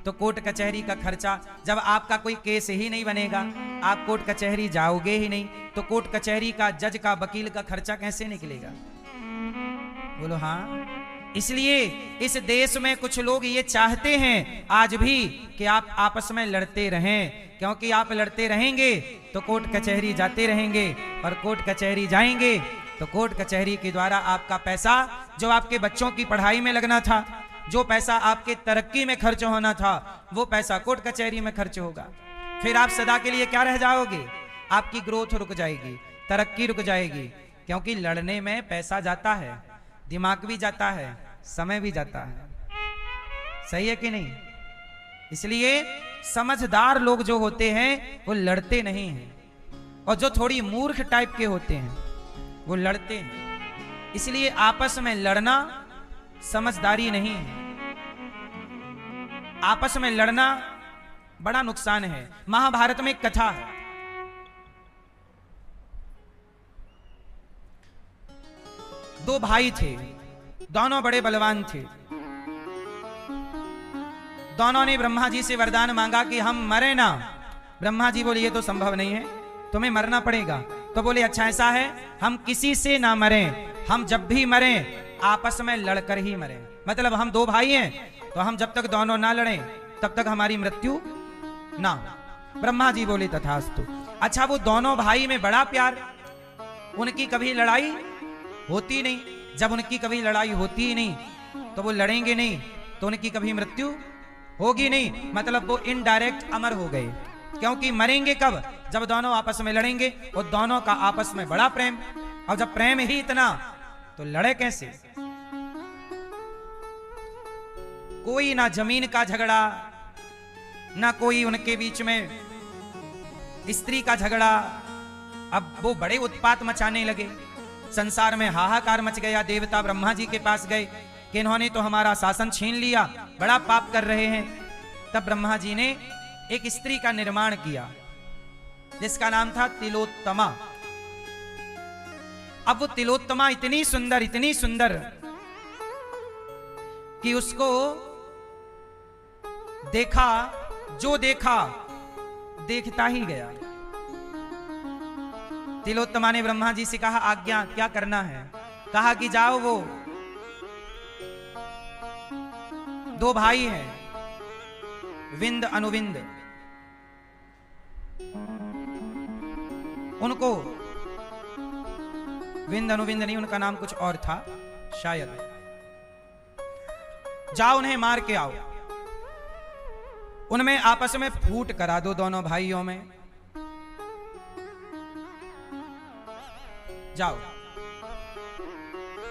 तो कोर्ट कचहरी का खर्चा, जब आपका कोई केस ही नहीं बनेगा, आप कोर्ट कचहरी जाओगे ही नहीं, तो कोर्ट कचहरी का, जज का, वकील का खर्चा कैसे निकलेगा? बोलो हाँ। इसलिए इस देश में कुछ लोग ये चाहते हैं आज भी कि आप आपस में लड़ते रहें, क्योंकि आप लड़ते रहेंगे तो कोर्ट कचहरी जाते रहेंगे, और कोर्ट कचहरी जाएंगे तो कोर्ट कचहरी के द्वारा आपका पैसा, जो आपके बच्चों की पढ़ाई में लगना था, जो पैसा आपके तरक्की में खर्च होना था, वो पैसा कोर्ट कचहरी में खर्च होगा। फिर आप सदा के लिए क्या रह जाओगे? आपकी ग्रोथ रुक जाएगी, तरक्की रुक जाएगी, क्योंकि लड़ने में पैसा जाता है, दिमाग भी जाता है, समय भी जाता है। सही है कि नहीं? इसलिए समझदार लोग जो होते हैं वो लड़ते नहीं हैं, और जो थोड़ी मूर्ख टाइप के होते हैं वो लड़ते हैं। इसलिए आपस में लड़ना समझदारी नहीं है। आपस में लड़ना बड़ा नुकसान है। महाभारत में एक कथा है, दो भाई थे, दोनों बड़े बलवान थे। दोनों ने ब्रह्मा जी से वरदान मांगा कि हम मरे ना। ब्रह्मा जी बोले ये तो संभव नहीं है, तुम्हें मरना पड़ेगा। तो बोले अच्छा ऐसा है, हम किसी से ना मरें, हम जब भी मरें आपस में लड़कर ही मरें। मतलब हम 2 भाई हैं तो हम जब तक दोनों ना लड़ें तब तक हमारी मृत्यु ना। ब्रह्मा जी बोले तथास्तु। अच्छा वो दोनों भाई में बड़ा प्यार, उनकी कभी लड़ाई होती नहीं। जब उनकी कभी लड़ाई होती ही नहीं तो वो लड़ेंगे नहीं, तो उनकी कभी मृत्यु होगी नहीं। मतलब वो इनडायरेक्ट अमर हो गए, क्योंकि मरेंगे कब? जब दोनों आपस में लड़ेंगे। और दोनों का आपस में बड़ा प्रेम, और जब प्रेम ही इतना तो लड़े कैसे? कोई ना जमीन का झगड़ा, ना कोई उनके बीच में स्त्री का झगड़ा। अब वो बड़े उत्पात मचाने लगे, संसार में हाहाकार मच गया। देवता ब्रह्मा जी के पास गए कि इन्होंने तो हमारा शासन छीन लिया, बड़ा पाप कर रहे हैं। तब ब्रह्मा जी ने एक स्त्री का निर्माण किया जिसका नाम था तिलोत्तमा। अब वो तिलोत्तमा इतनी सुंदर कि उसको देखा, जो देखा देखता ही गया। तिलोत्तमा ने ब्रह्मा जी से कहा, आज्ञा, क्या करना है? कहा कि जाओ, वो दो भाई हैं, विंद अनुविंद, उनको, विंद अनुविंद नहीं, उनका नाम कुछ और था शायद, जाओ उन्हें मार के आओ, उनमें आपस में फूट करा दो, दोनों भाइयों में जाओ।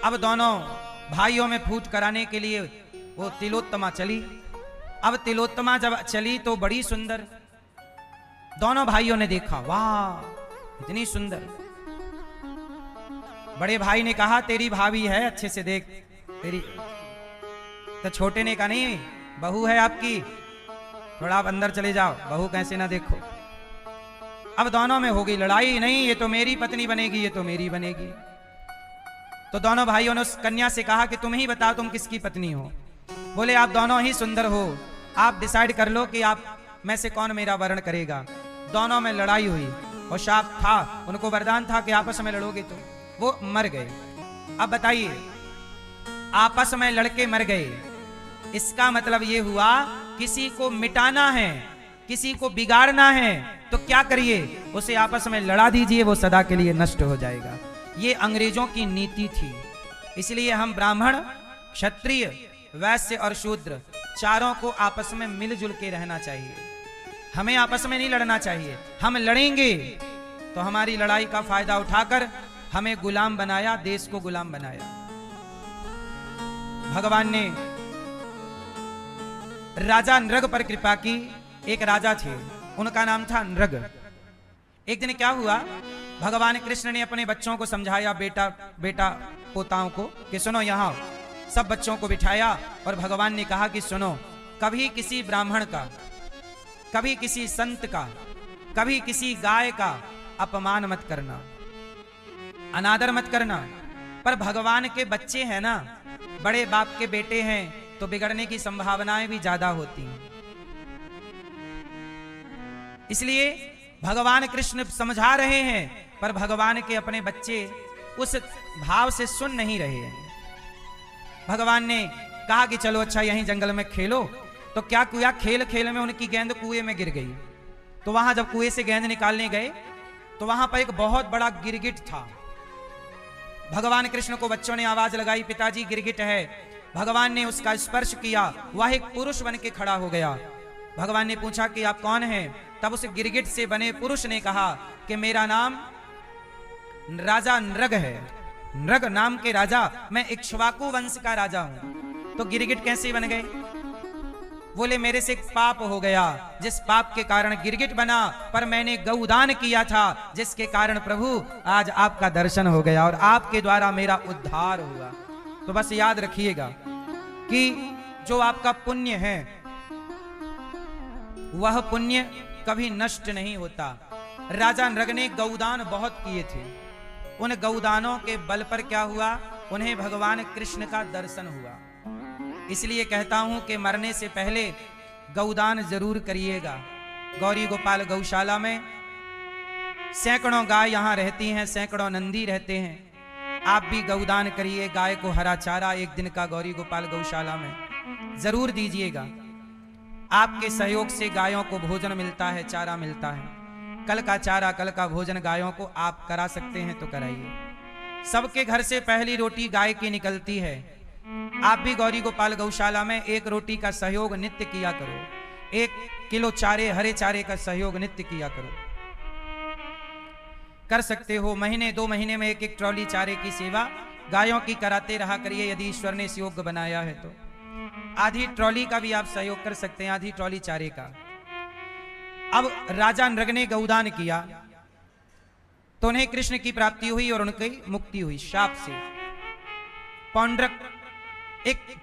अब दोनों भाइयों में फूट कराने के लिए वो तिलोत्तमा चली। अब तिलोत्तमा जब चली तो बड़ी सुंदर, दोनों भाइयों ने देखा, वाह इतनी सुंदर। बड़े भाई ने कहा, तेरी भाभी है, अच्छे से देख तेरी। तो छोटे ने कहा, नहीं बहू है आपकी, थोड़ा आप अंदर चले जाओ, बहू कैसे ना देखो। अब दोनों में हो गई लड़ाई, नहीं ये तो मेरी पत्नी बनेगी, ये तो मेरी बनेगी। तो दोनों भाइयों ने उस कन्या से कहा कि तुम ही बताओ तुम किसकी पत्नी हो। बोले आप दोनों ही सुंदर हो, आप डिसाइड कर लो कि आप में से कौन मेरा वर्ण करेगा। दोनों में लड़ाई हुई और शाप था, उनको वरदान था कि आपस में लड़ोगे तो। वो मर गए। अब बताइए, आपस में लड़के मर गए, इसका मतलब ये हुआ किसी को मिटाना है, किसी को बिगाड़ना है तो क्या करिए, उसे आपस में लड़ा दीजिए, वो सदा के लिए नष्ट हो जाएगा। ये अंग्रेजों की नीति थी। इसलिए हम ब्राह्मण, क्षत्रिय, वैश्य और शूद्र चारों को आपस में मिलजुल के रहना चाहिए। हमें आपस में नहीं लड़ना चाहिए। हम लड़ेंगे तो हमारी लड़ाई का फायदा उठाकर हमें गुलाम बनाया, देश को गुलाम बनाया। भगवान ने राजा नृग पर कृपा की। एक राजा थे, उनका नाम था नृग। एक दिन क्या हुआ, भगवान कृष्ण ने अपने बच्चों को समझाया, बेटा पोताओं को, कि सुनो यहाँ। सब बच्चों को बिठाया और भगवान ने कहा कि सुनो, कभी किसी ब्राह्मण का, कभी किसी संत का, कभी किसी गाय का अपमान मत करना, अनादर मत करना। पर भगवान के बच्चे हैं ना, बड़े बाप के बेटे हैं, तो बिगड़ने की संभावनाएं भी ज्यादा होती हैं। इसलिए भगवान कृष्ण समझा रहे हैं, पर भगवान के अपने बच्चे उस भाव से सुन नहीं रहे हैं। भगवान ने कहा कि चलो अच्छा यहीं जंगल में खेलो। तो क्या किया, खेल खेल में उनकी गेंद कुएं में गिर गई। तो वहां जब कुएं से गेंद निकालने गए तो वहां पर एक बहुत बड़ा गिरगिट था। भगवान कृष्ण को बच्चों ने आवाज लगाई, पिताजी गिरगिट है। भगवान ने उसका स्पर्श किया, वह एक पुरुष बन के खड़ा हो गया। भगवान ने पूछा कि आप कौन हैं? तब उस गिरगिट से बने पुरुष ने कहा कि मेरा नाम राजा नृग है, नृग नाम के राजा, मैं इक्ष्वाकु वंश का राजा हूं। तो गिरगिट कैसे बन गए? बोले मेरे से एक पाप हो गया, जिस पाप के कारण गिरगिट बना, पर मैंने गौदान किया था, जिसके कारण प्रभु आज आपका दर्शन हो गया और आपके द्वारा मेरा उद्धार हुआ। तो बस याद रखिएगा कि जो आपका पुण्य है वह पुण्य कभी नष्ट नहीं होता। राजा नृग ने गौदान बहुत किए थे। उन गौदानों के बल पर क्या हुआ, उन्हें भगवान कृष्ण का दर्शन हुआ। इसलिए कहता हूं कि मरने से पहले गौदान जरूर करिएगा। गौरी गोपाल गौशाला में सैकड़ों गाय यहां रहती हैं, सैकड़ों नंदी रहते हैं। आप भी गौदान करिए, गाय को हरा चारा एक दिन का गौरी गोपाल गौशाला में जरूर दीजिएगा। आपके सहयोग से गायों को भोजन मिलता है, चारा मिलता है। कल का चारा, कल का भोजन गायों को आप करा सकते हैं तो कराइए। सबके घर से पहली रोटी गाय की निकलती है। आप भी गौरी गोपाल गौशाला में एक रोटी का सहयोग नित्य किया करो। 1 किलो चारे, हरे चारे का सहयोग नित्य किया करो। कर सकते हो महीने 2 महीने में 1-1 ट्रॉली चारे की सेवा गायों की कराते रहा करिए, यदि ईश्वर ने इस योग्य बनाया है तो। आधी ट्रॉली का भी आप सहयोग कर सकते हैं, आधी ट्रॉली चारे का। अब राजा नृग ने गौदान किया तो उन्हें कृष्ण की प्राप्ति हुई और उनकी मुक्ति हुई शाप से।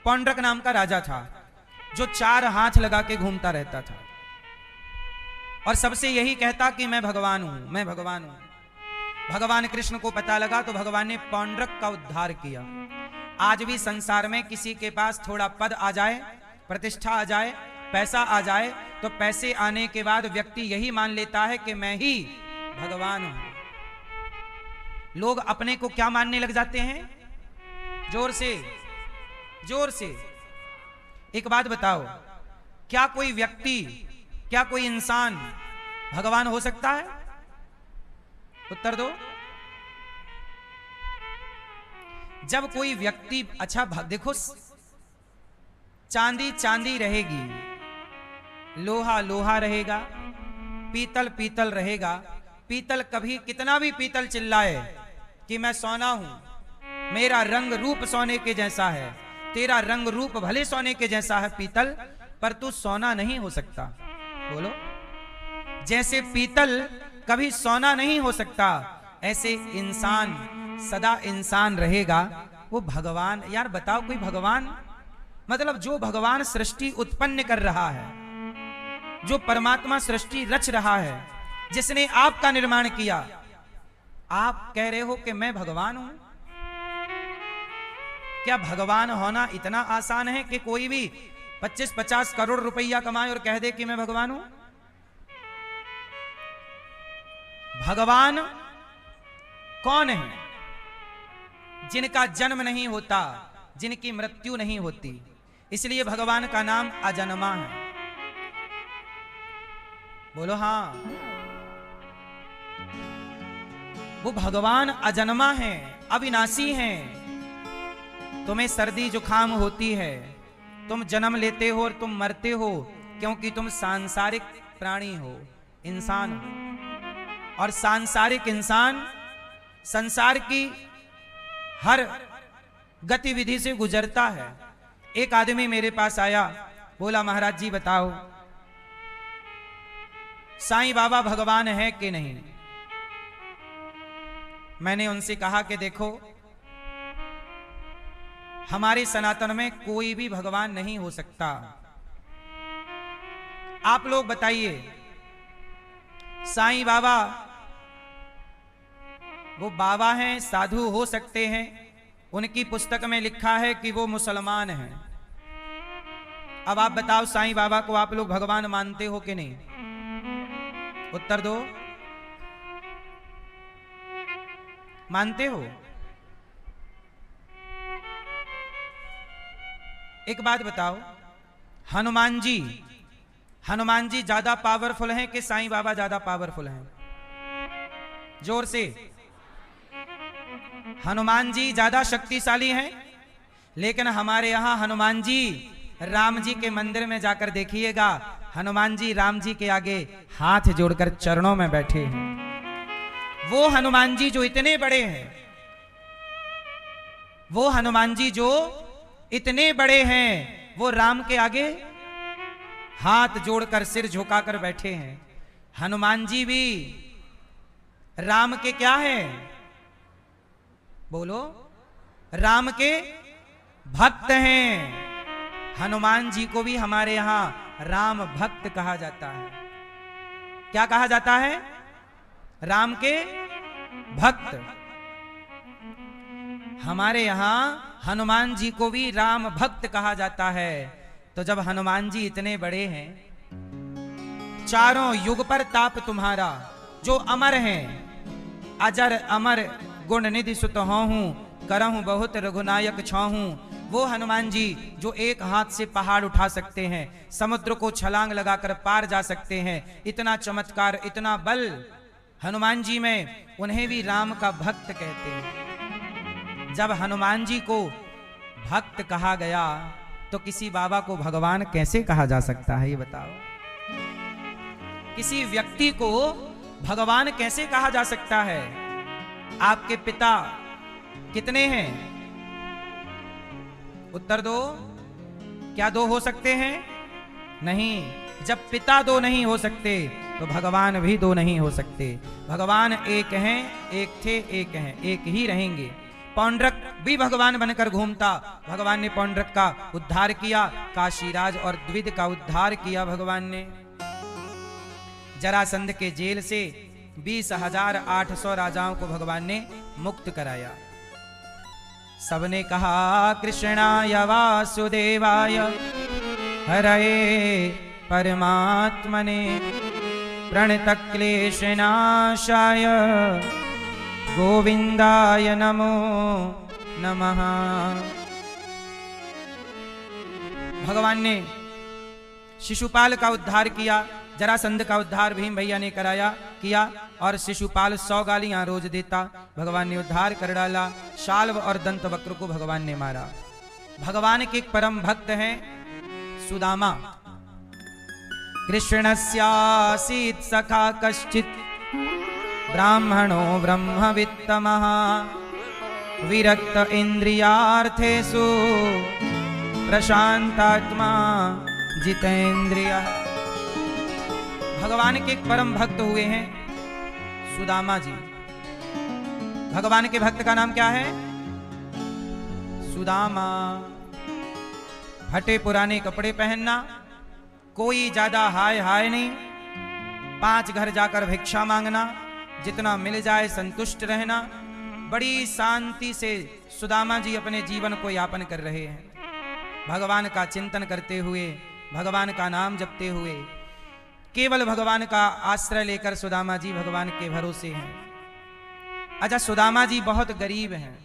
पौंड्रक नाम का राजा था जो 4 हाथ लगा के घूमता रहता था और सबसे यही कहता कि मैं भगवान हूं, मैं भगवान हूं। भगवान कृष्ण को पता लगा तो भगवान ने पौंड्रक का उद्धार किया। आज भी संसार में किसी के पास थोड़ा पद आ जाए, प्रतिष्ठा आ जाए, पैसा आ जाए, तो पैसे आने के बाद व्यक्ति यही मान लेता है कि मैं ही भगवान हूं। लोग अपने को क्या मानने लग जाते हैं? जोर से, जोर से। एक बात बताओ, क्या कोई व्यक्ति, क्या कोई इंसान भगवान हो सकता है? उत्तर दो। जब कोई व्यक्ति, अच्छा देखो, चांदी चांदी रहेगी, लोहा लोहा रहेगा, पीतल पीतल रहेगा। पीतल कभी कितना भी पीतल चिल्लाए कि मैं सोना हूं, मेरा रंग रूप सोने के जैसा है, तेरा रंग रूप भले सोने के जैसा है पीतल, पर तू सोना नहीं हो सकता। बोलो। जैसे पीतल कभी सोना नहीं हो सकता, ऐसे इंसान सदा इंसान रहेगा। वो भगवान, यार बताओ, कोई भगवान, मतलब जो भगवान सृष्टि उत्पन्न कर रहा है, जो परमात्मा सृष्टि रच रहा है, जिसने आपका निर्माण किया, आप कह रहे हो कि मैं भगवान हूं? क्या भगवान होना इतना आसान है कि कोई भी 25-50 करोड़ रुपया कमाए और कह दे कि मैं भगवान हूं? भगवान कौन है? जिनका जन्म नहीं होता, जिनकी मृत्यु नहीं होती, इसलिए भगवान का नाम अजन्मा है। बोलो हां। वो भगवान अजन्मा है, अविनाशी है। तुम्हें सर्दी जुकाम होती है, तुम जन्म लेते हो और तुम मरते हो, क्योंकि तुम सांसारिक प्राणी हो, इंसान हो। और सांसारिक इंसान संसार की हर गतिविधि से गुजरता है। एक आदमी मेरे पास आया, बोला महाराज जी बताओ, साईं बाबा भगवान है कि नहीं? मैंने उनसे कहा कि देखो, हमारे सनातन में कोई भी भगवान नहीं हो सकता। आप लोग बताइए, साईं बाबा वो बाबा हैं, साधु हो सकते हैं, उनकी पुस्तक में लिखा है कि वो मुसलमान हैं। अब आप बताओ, साईं बाबा को आप लोग भगवान मानते हो कि नहीं? उत्तर दो। मानते हो? एक बात बताओ, हनुमान जी ज्यादा पावरफुल हैं कि साईं बाबा ज्यादा पावरफुल हैं? जोर से। हनुमान जी ज्यादा शक्तिशाली हैं, लेकिन हमारे यहां हनुमान जी राम जी के मंदिर में जाकर देखिएगा, हनुमान जी राम जी के आगे हाथ जोड़कर चरणों में बैठे हैं। वो हनुमान जी जो इतने बड़े हैं, वो हनुमान जी जो इतने बड़े हैं, वो राम के आगे हाथ जोड़कर सिर झुकाकर बैठे हैं। हनुमान जी भी राम के क्या हैं? बोलो। राम के भक्त हैं। हनुमान जी को भी हमारे यहां राम भक्त कहा जाता है। क्या कहा जाता है? राम के भक्त। हमारे यहां हनुमान जी को भी राम भक्त कहा जाता है। तो जब हनुमान जी इतने बड़े हैं, चारों युग पर ताप तुम्हारा, जो अमर हैं, अजर अमर गुण निधि सुत हूं, करहूं बहुत रघुनायक छाहूं। वो हनुमान जी जो एक हाथ से पहाड़ उठा सकते हैं, समुद्र को छलांग लगाकर पार जा सकते हैं, इतना चमत्कार, इतना बल हनुमान जी में, उन्हें भी राम का भक्त कहते हैं। जब हनुमान जी को भक्त कहा गया तो किसी बाबा को भगवान कैसे कहा जा सकता है? ये बताओ। किसी व्यक्ति को भगवान कैसे कहा जा सकता है? आपके पिता कितने हैं? उत्तर दो। क्या दो हो सकते हैं? नहीं। जब पिता दो नहीं हो सकते तो भगवान भी दो नहीं हो सकते। भगवान एक हैं, एक थे, एक हैं, एक ही रहेंगे। पौंड्रक भी भगवान बनकर घूमता, भगवान ने पौंड्रक का उद्धार किया। काशीराज और द्विध का उद्धार किया भगवान ने। जरासंध के जेल से 20,800 राजाओं को भगवान ने मुक्त कराया। सबने कहा कृष्णाय वासुदेवाय हरये परमात्मने प्रणतक्लेशनाशाय गोविंदाय नमो नमः। भगवान ने शिशुपाल का उद्धार किया। जरासंध का उद्धार भीम भैया ने किया और शिशुपाल 100 गालियां रोज देता। भगवान ने उद्धार कर डाला। शाल्व और दंतवक्र को भगवान ने मारा। भगवान के एक परम भक्त हैं सुदामा। कृष्णस्यासीत् सखा कश्चित् ब्राह्मणो ब्रह्मवित्तमः विरक्त इंद्रियार्थेषु प्रशांतात्मा जितेंद्रियः। भगवान के एक परम भक्त हुए हैं सुदामा जी। भगवान के भक्त का नाम क्या है? सुदामा। हटे पुराने कपड़े पहनना, कोई ज्यादा हाय हाय नहीं, 5 घर जाकर भिक्षा मांगना, जितना मिल जाए संतुष्ट रहना। बड़ी शांति से सुदामा जी अपने जीवन को यापन कर रहे हैं। भगवान का चिंतन करते हुए, भगवान का नाम जपते हुए, केवल भगवान का आश्रय लेकर सुदामा जी भगवान के भरोसे हैं। अच्छा, सुदामा जी बहुत गरीब हैं।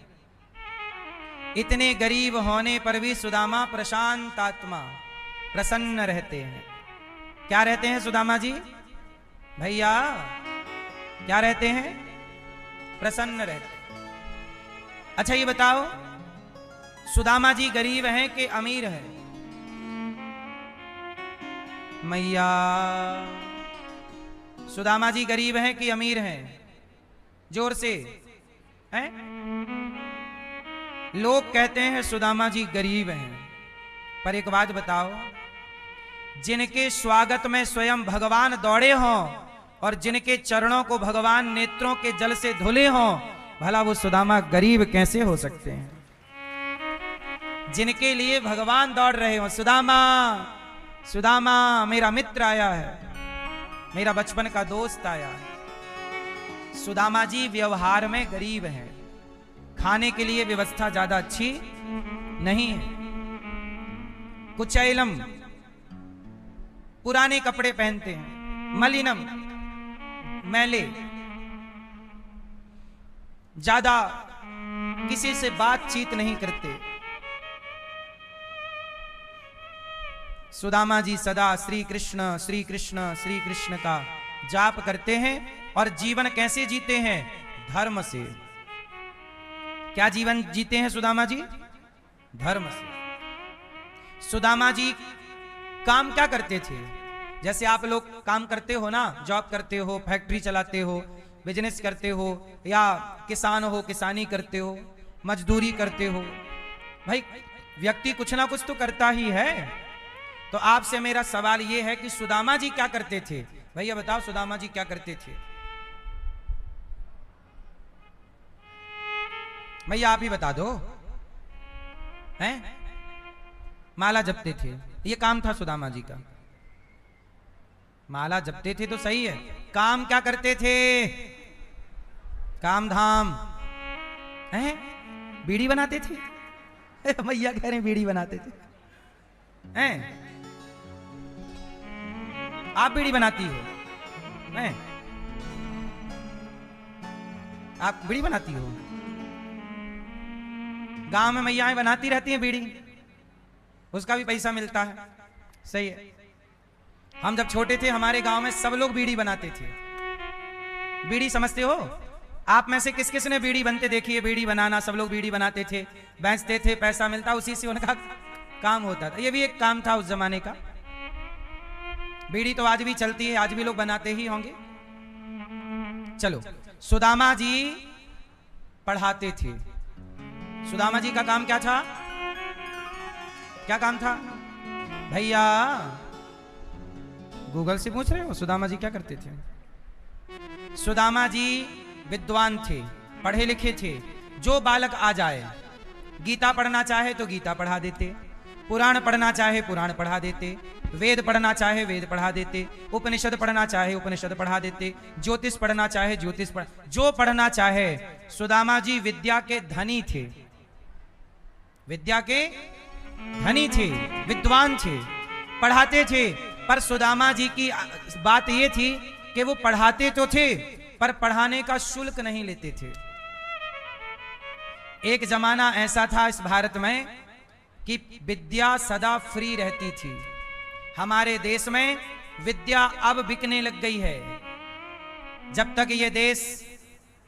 इतने गरीब होने पर भी सुदामा प्रशांत आत्मा, प्रसन्न रहते हैं। क्या रहते हैं सुदामा जी? भैया क्या रहते हैं? प्रसन्न रहते हैं। अच्छा ये बताओ, सुदामा जी गरीब हैं कि अमीर हैं? मैया, सुदामा जी गरीब हैं कि अमीर हैं? जोर से हैं? लोग कहते हैं सुदामा जी गरीब हैं, पर एक बात बताओ, जिनके स्वागत में स्वयं भगवान दौड़े हों और जिनके चरणों को भगवान नेत्रों के जल से धुले हों, भला वो सुदामा गरीब कैसे हो सकते हैं? जिनके लिए भगवान दौड़ रहे हो, सुदामा सुदामा मेरा मित्र आया है, मेरा बचपन का दोस्त आया है। सुदामा जी व्यवहार में गरीब हैं, खाने के लिए व्यवस्था ज्यादा अच्छी नहीं है। कुचैलम, पुराने कपड़े पहनते हैं। मलिनम, मैले, ज्यादा किसी से बातचीत नहीं करते। सुदामा जी सदा श्री कृष्ण श्री कृष्ण श्री कृष्ण का जाप करते हैं। और जीवन कैसे जीते हैं? धर्म से। क्या जीवन जीते हैं सुदामा जी? धर्म से। सुदामा जी काम क्या करते थे? जैसे आप लोग काम करते हो ना, जॉब करते हो, फैक्ट्री चलाते हो, बिजनेस करते हो, या किसान हो, किसानी करते हो, मजदूरी करते हो। भाई व्यक्ति कुछ ना कुछ तो करता ही है। तो आपसे मेरा सवाल यह है कि सुदामा जी क्या करते थे? भैया बताओ, सुदामा जी क्या करते थे? भैया आप ही बता दो। हैं? माला जपते थे, ये काम था सुदामा जी का। माला जपते थे तो सही है, काम क्या करते थे? काम धाम हैं? बीड़ी बनाते थे। भैया कह रहे हैं बीड़ी बनाते थे। हैं? आप बीड़ी बनाती हो? हैं? आप बीड़ी बनाती हो? गांव में मैयाएं बनाती रहती हैं बीड़ी, उसका भी पैसा मिलता है। सही है। हम जब छोटे थे हमारे गांव में सब लोग बीड़ी बनाते थे। बीड़ी समझते हो? आप में से किस किस ने बीड़ी बनते देखी है? बीड़ी बनाना सब लोग बीड़ी बनाते थे, बेचते थे, पैसा मिलता, उसी से उनका काम होता था। ये भी एक काम था उस जमाने का। बीड़ी तो आज भी चलती है, आज भी लोग बनाते ही होंगे। चलो, सुदामा जी पढ़ाते थे। सुदामा जी का काम क्या था? क्या काम था? भैया गूगल से पूछ रहे हो सुदामा जी क्या करते थे? सुदामा जी विद्वान थे, पढ़े लिखे थे। जो बालक आ जाए, गीता पढ़ना चाहे तो गीता पढ़ा देते, पुराण पढ़ना चाहे पुराण पढ़ा देते, वेद पढ़ना चाहे वेद पढ़ा देते, उपनिषद पढ़ना चाहे उपनिषद पढ़ा देते, ज्योतिष पढ़ना चाहे ज्योतिष जो पढ़ना चाहे। सुदामा जी विद्या के धनी थे, विद्या के धनी थे, विद्वान थे, पढ़ाते थे। पर सुदामा जी की बात यह थी कि वो पढ़ाते तो थे पर पढ़ाने का शुल्क नहीं लेते थे। एक जमाना ऐसा था इस भारत में कि विद्या सदा फ्री रहती थी। हमारे देश में विद्या अब बिकने लग गई है। जब तक ये देश,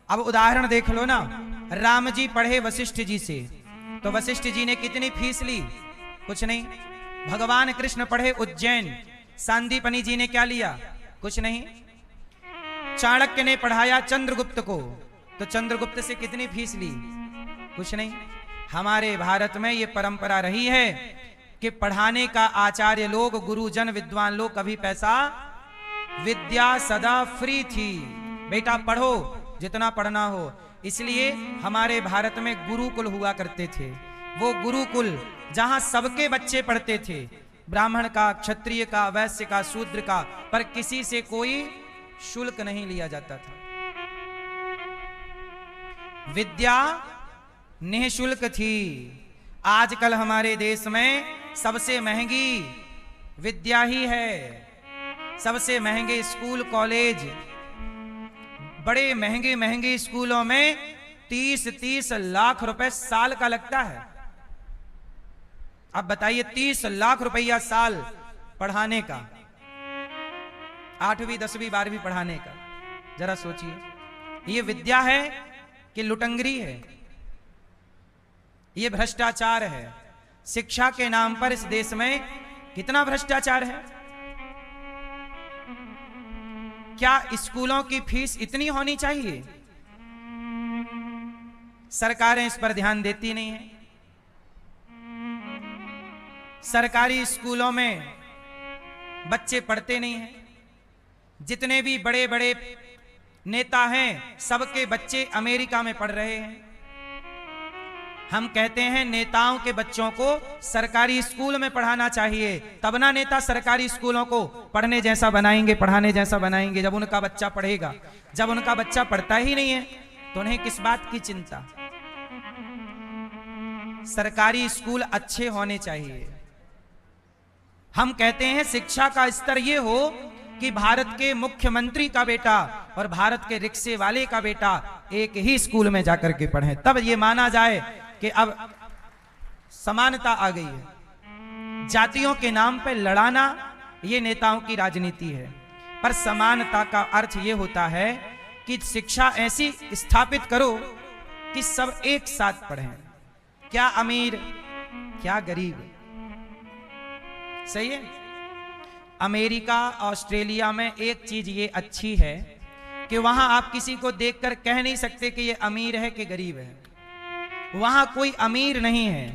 अब उदाहरण देख लो ना, राम जी पढ़े वशिष्ठ जी से, तो वशिष्ठ जी ने कितनी फीस ली? कुछ नहीं। भगवान कृष्ण पढ़े उज्जैन, सांदीपनी जी ने क्या लिया? कुछ नहीं। चाणक्य ने पढ़ाया चंद्रगुप्त को, तो चंद्रगुप्त से कितनी फीस ली? कुछ नहीं। हमारे भारत में ये परंपरा रही है कि पढ़ाने का आचार्य लोग, गुरुजन, विद्वान लोग कभी पैसा, विद्या सदा फ्री थी। बेटा पढ़ो जितना पढ़ना हो। इसलिए हमारे भारत में गुरुकुल हुआ करते थे। वो गुरुकुल जहां सबके बच्चे पढ़ते थे, ब्राह्मण का, क्षत्रिय का, वैश्य का, शूद्र का, पर किसी से कोई शुल्क नहीं लिया जाता था। विद्या निःशुल्क थी। आजकल हमारे देश में सबसे महंगी विद्या ही है। सबसे महंगे स्कूल, कॉलेज, बड़े महंगे महंगे स्कूलों में 30-30 लाख रुपए साल का लगता है। अब बताइए, 30 लाख रुपया साल पढ़ाने का, 8वीं 10वीं 12वीं पढ़ाने का, जरा सोचिए। ये विद्या है कि लुटंगरी है? ये भ्रष्टाचार है। शिक्षा के नाम पर इस देश में कितना भ्रष्टाचार है। क्या स्कूलों की फीस इतनी होनी चाहिए? सरकारें इस पर ध्यान देती नहीं है। सरकारी स्कूलों में बच्चे पढ़ते नहीं हैं। जितने भी बड़े बड़े नेता हैं, सबके बच्चे अमेरिका में पढ़ रहे हैं। हम कहते हैं नेताओं के बच्चों को सरकारी स्कूल में पढ़ाना चाहिए, तब ना नेता सरकारी स्कूलों को पढ़ने जैसा बनाएंगे, पढ़ाने जैसा बनाएंगे। जब उनका बच्चा पढ़ेगा, जब उनका बच्चा पढ़ता ही नहीं है तो उन्हें किस बात की चिंता? सरकारी स्कूल अच्छे होने चाहिए। हम कहते हैं शिक्षा का स्तर यह हो कि भारत के मुख्यमंत्री का बेटा और भारत के रिक्शे वाले का बेटा एक ही स्कूल में जाकर के पढ़े, तब यह माना जाए कि अब समानता आ गई है। जातियों के नाम पर लड़ाना ये नेताओं की राजनीति है, पर समानता का अर्थ ये होता है कि शिक्षा ऐसी स्थापित करो कि सब एक साथ पढ़ें। क्या अमीर, क्या गरीब। सही है। अमेरिका, ऑस्ट्रेलिया में एक चीज ये अच्छी है कि वहां आप किसी को देखकर कह नहीं सकते कि ये अमीर है कि गरीब है। वहां कोई अमीर नहीं है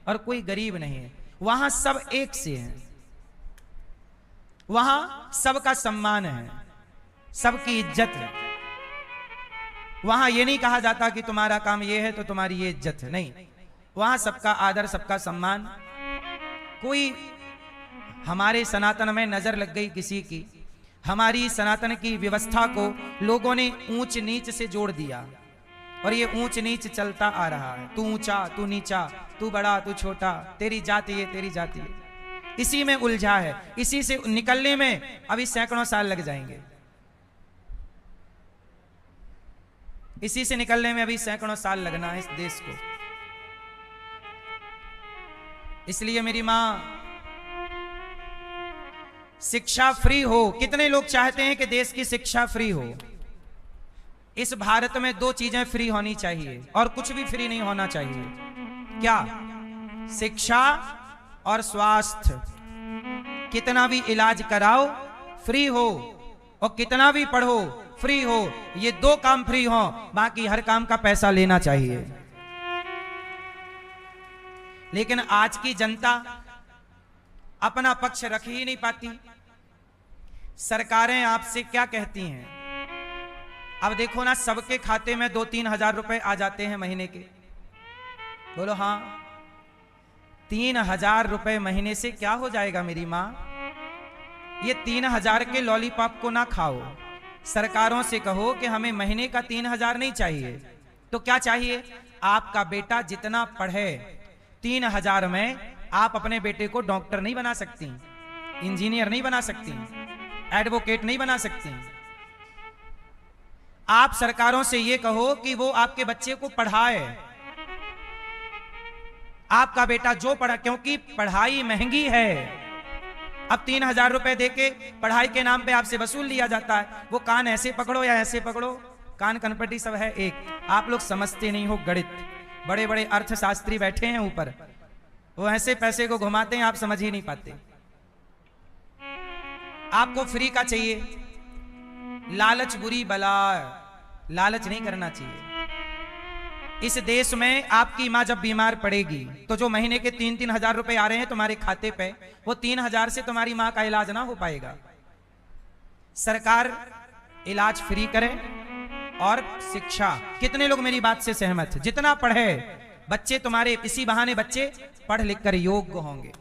और कोई गरीब नहीं है। वहां सब एक से हैं। वहां सबका सम्मान है, सबकी इज्जत है। वहां यह नहीं कहा जाता कि तुम्हारा काम यह है तो तुम्हारी ये इज्जत है। नहीं, वहां सबका आदर, सबका सम्मान। कोई, हमारे सनातन में नजर लग गई किसी की, हमारी सनातन की व्यवस्था को लोगों ने ऊंच नीच से जोड़ दिया और ये ऊंच नीच चलता आ रहा है। तू ऊंचा, तू नीचा, तू बड़ा, तू छोटा, तेरी जाति है, तेरी जाति है। इसी में उलझा है। इसी से निकलने में अभी सैकड़ों साल लग जाएंगे। इसी से निकलने में अभी सैकड़ों साल लगना है इस देश को। इसलिए मेरी मां, शिक्षा फ्री हो। कितने लोग चाहते हैं कि देश की शिक्षा फ्री हो? इस भारत में दो चीजें फ्री होनी चाहिए और कुछ भी फ्री नहीं होना चाहिए। क्या? शिक्षा और स्वास्थ्य। कितना भी इलाज कराओ फ्री हो, और कितना भी पढ़ो फ्री हो। ये दो काम फ्री हो, बाकी हर काम का पैसा लेना चाहिए। लेकिन आज की जनता, अपना पक्ष रख ही नहीं पाती। सरकारें आपसे क्या कहती हैं? अब देखो ना, सबके खाते में 2-3 हजार रुपए आ जाते हैं महीने के। बोलो हाँ, 3 हजार रुपए महीने से क्या हो जाएगा मेरी माँ? ये 3 हजार के लॉलीपॉप को ना खाओ। सरकारों से कहो कि हमें महीने का 3 हजार नहीं चाहिए, तो क्या चाहिए? आपका बेटा जितना पढ़े, 3 हजार में आप अपने बेटे को डॉक्टर नहीं बना सकती, इंजीनियर नहीं बना सकती, एडवोकेट नहीं बना सकती। आप सरकारों से यह कहो कि वो आपके बच्चे को पढ़ाए। आपका बेटा जो पढ़ा, क्योंकि पढ़ाई महंगी है। अब 3 हजार रुपए देके पढ़ाई के नाम पे आपसे वसूल लिया जाता है। वो कान ऐसे पकड़ो या ऐसे पकड़ो, कान कनपटी सब है एक। आप लोग समझते नहीं हो गणित। बड़े बड़े अर्थशास्त्री बैठे हैं ऊपर, वो ऐसे पैसे को घुमाते हैं, आप समझ ही नहीं पाते। आपको फ्री का चाहिए। लालच बुरी बला, लालच नहीं करना चाहिए। इस देश में आपकी मां जब बीमार पड़ेगी तो जो महीने के 3-3 हजार रुपए आ रहे हैं तुम्हारे खाते पे, वो 3 हजार से तुम्हारी मां का इलाज ना हो पाएगा। सरकार इलाज फ्री करे और शिक्षा। कितने लोग मेरी बात से सहमत हैं? जितना पढ़े बच्चे तुम्हारे, इसी बहाने बच्चे पढ़ लिख कर योग्य होंगे।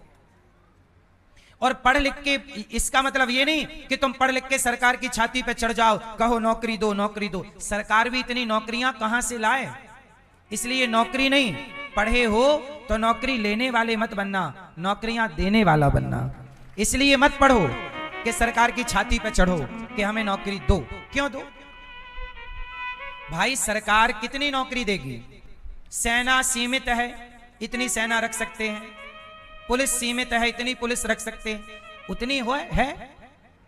और पढ़ लिख के, इसका मतलब ये नहीं कि तुम पढ़ लिख के सरकार की छाती पे चढ़ जाओ, कहो नौकरी दो नौकरी दो। सरकार भी इतनी नौकरियां कहां से लाए? इसलिए नौकरी नहीं, पढ़े हो तो नौकरी लेने वाले मत बनना, नौकरियां देने वाला बनना। इसलिए मत पढ़ो कि सरकार की छाती पे चढ़ो कि हमें नौकरी दो। क्यों दो भाई? सरकार कितनी नौकरी देगी? सेना सीमित है, इतनी सेना रख सकते हैं। पुलिस सीमित है, इतनी पुलिस रख सकते हैं, उतनी है।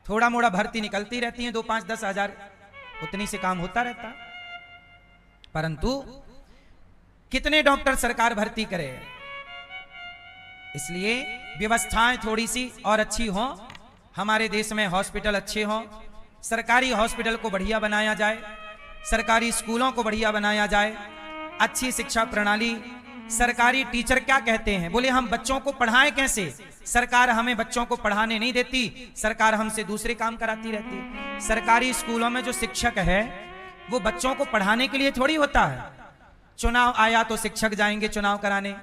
थोड़ा मोड़ा भर्ती निकलती रहती है, 2-5-10 हजार, उतनी से काम होता रहता। परंतु कितने डॉक्टर सरकार भर्ती करे? इसलिए व्यवस्थाएं थोड़ी सी और अच्छी हो, हमारे देश में हॉस्पिटल अच्छे हों, सरकारी हॉस्पिटल को बढ़िया बनाया जाए, सरकारी स्कूलों को बढ़िया बनाया जाए, अच्छी शिक्षा प्रणाली। सरकारी टीचर क्या कहते हैं? बोले हम बच्चों को पढ़ाएं कैसे? सरकार हमें बच्चों को पढ़ाने नहीं देती, सरकार हमसे दूसरे काम कराती रहती है। सरकारी स्कूलों में जो शिक्षक है वो बच्चों को पढ़ाने के लिए थोड़ी होता है। चुनाव आया तो शिक्षक जाएंगे चुनाव कराने,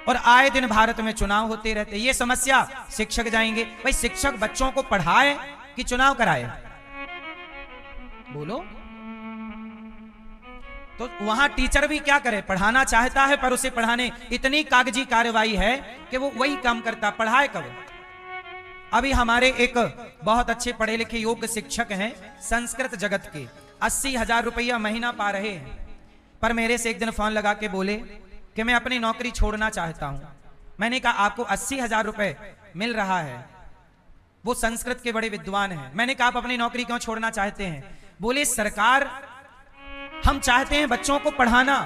और आए दिन भारत में चुनाव होते रहते। ये समस्या, शिक्षक जाएंगे। भाई शिक्षक बच्चों को पढ़ाए कि चुनाव कराए? बोलो। तो वहां टीचर भी क्या करे? पढ़ाना चाहता है पर उसे पढ़ाने इतनी कागजी कार्रवाई है कि वो वही काम करता, पढ़ाए कब? अभी हमारे एक बहुत अच्छे पढ़े लिखे योग्य शिक्षक हैं संस्कृत जगत के, 80 हजार रुपया महीना पा रहे हैं। पर मेरे से एक दिन फोन लगा के बोले कि मैं अपनी नौकरी छोड़ना चाहता हूं। मैंने कहा आपको 80 हजार रुपए मिल रहा है। वो संस्कृत के बड़े विद्वान हैं। मैंने कहा आप अपनी नौकरी क्यों छोड़ना चाहते हैं? बोले सरकार, हम चाहते हैं बच्चों को पढ़ाना,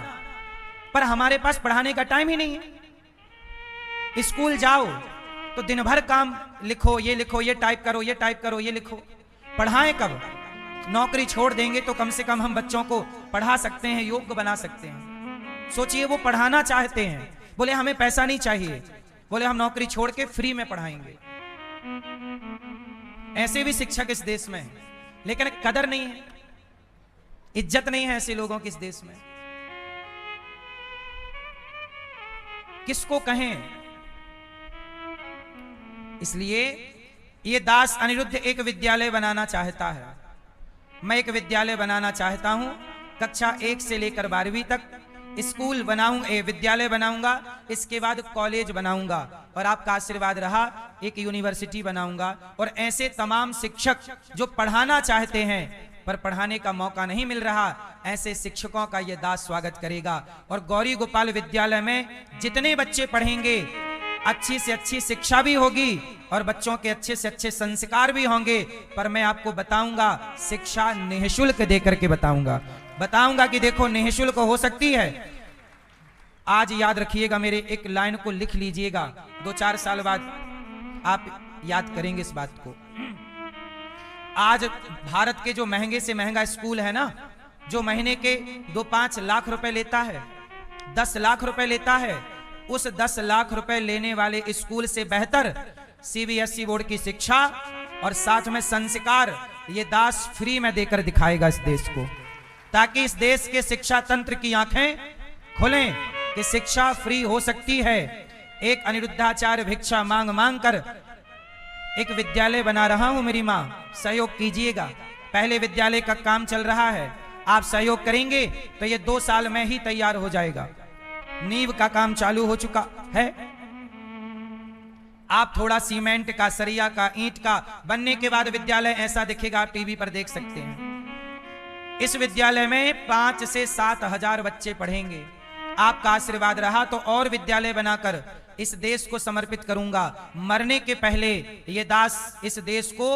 पर हमारे पास पढ़ाने का टाइम ही नहीं है। स्कूल जाओ तो दिन भर काम लिखो, ये लिखो, ये टाइप करो, ये टाइप करो, ये लिखो, पढ़ाएं कब? नौकरी छोड़ देंगे तो कम से कम हम बच्चों को पढ़ा सकते हैं, योग्य बना सकते हैं। सोचिए, वो पढ़ाना चाहते हैं। बोले हमें पैसा नहीं चाहिए, बोले हम नौकरी छोड़ के फ्री में पढ़ाएंगे। ऐसे भी शिक्षक इस देश में हैं, लेकिन कदर नहीं है, इज्जत नहीं है ऐसे लोगों की इस देश में। किसको कहें? इसलिए ये दास अनिरुद्ध एक विद्यालय बनाना चाहता है। मैं एक विद्यालय बनाना चाहता हूं, कक्षा 1 से लेकर 12वीं तक स्कूल बनाऊंगा, विद्यालय बनाऊंगा, इसके बाद कॉलेज बनाऊंगा, और आपका आशीर्वाद रहा एक यूनिवर्सिटी बनाऊंगा। और ऐसे तमाम शिक्षक जो पढ़ाना चाहते हैं पर पढ़ाने का मौका नहीं मिल रहा, ऐसे शिक्षकों का यह दास स्वागत करेगा। और गौरी गोपाल विद्यालय में जितने बच्चे पढ़ेंगे, अच्छी से अच्छी शिक्षा भी होगी और बच्चों के अच्छे से अच्छे संस्कार भी होंगे। पर मैं आपको बताऊंगा, शिक्षा निःशुल्क देकर के बताऊंगा कि देखो निःशुल्क हो सकती है। आज याद रखिएगा, मेरे एक लाइन को लिख लीजिएगा, 2-4 साल बाद आप याद करेंगे इस बात को। आज भारत के जो महंगे से महंगा स्कूल है ना, जो महीने के 2-5 लाख रुपए लेता है, 10 लाख रुपए लेता है, उस 10 लाख रुपए लेने वाले स्कूल से बेहतर सीबीएसई बोर्ड की शिक्षा और साथ में संस्कार ये दास फ्री में देकर दिखाएगा इस देश को, ताकि इस देश के शिक्षा तंत्र की आंखें खुलें कि शिक्षा फ्री हो सकती है। एक अनिरुद्धाचार्य भिक्षा मांग मांग कर एक विद्यालय बना रहा हूं, मेरी मां सहयोग कीजिएगा। पहले विद्यालय का काम चल रहा है, आप सहयोग करेंगे तो ये 2 साल में ही तैयार हो जाएगा। नींव का काम चालू हो चुका है, आप थोड़ा सीमेंट का, सरिया का, ईंट का बनने के बाद विद्यालय ऐसा दिखेगा, आप टीवी पर देख सकते हैं। इस विद्यालय में 5 से 7 हजार बच्चे पढ़ेंगे। आपका आशीर्वाद रहा तो और विद्यालय बनाकर इस देश को समर्पित करूंगा। मरने के पहले ये दास इस देश को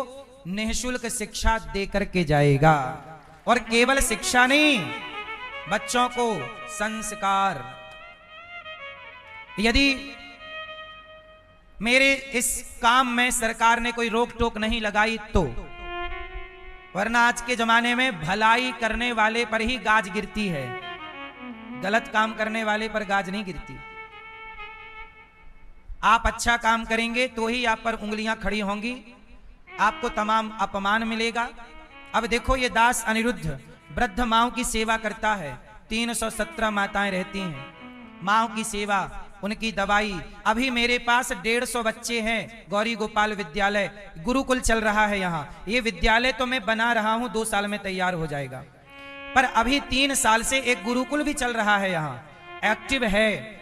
निःशुल्क शिक्षा दे करके जाएगा, और केवल शिक्षा नहीं, बच्चों को संस्कार। यदि मेरे इस काम में सरकार ने कोई रोक टोक नहीं लगाई तो, वरना आज के जमाने में भलाई करने वाले पर ही गाज गिरती है, गलत काम करने वाले पर गाज नहीं गिरती। आप अच्छा काम करेंगे तो ही आप पर उंगलियां खड़ी होंगी, आपको तमाम अपमान मिलेगा। अब देखो ये दास अनिरुद्ध वृद्ध माओं की सेवा करता है, 317 माताएं रहती हैं, माओं की सेवा, उनकी दवाई। अभी मेरे पास 150 बच्चे हैं, गौरी गोपाल विद्यालय गुरुकुल चल रहा है यहाँ। ये विद्यालय तो मैं बना रहा हूं, 2 साल में तैयार हो जाएगा, पर अभी 3 साल से एक गुरुकुल भी चल रहा है यहाँ, एक्टिव है।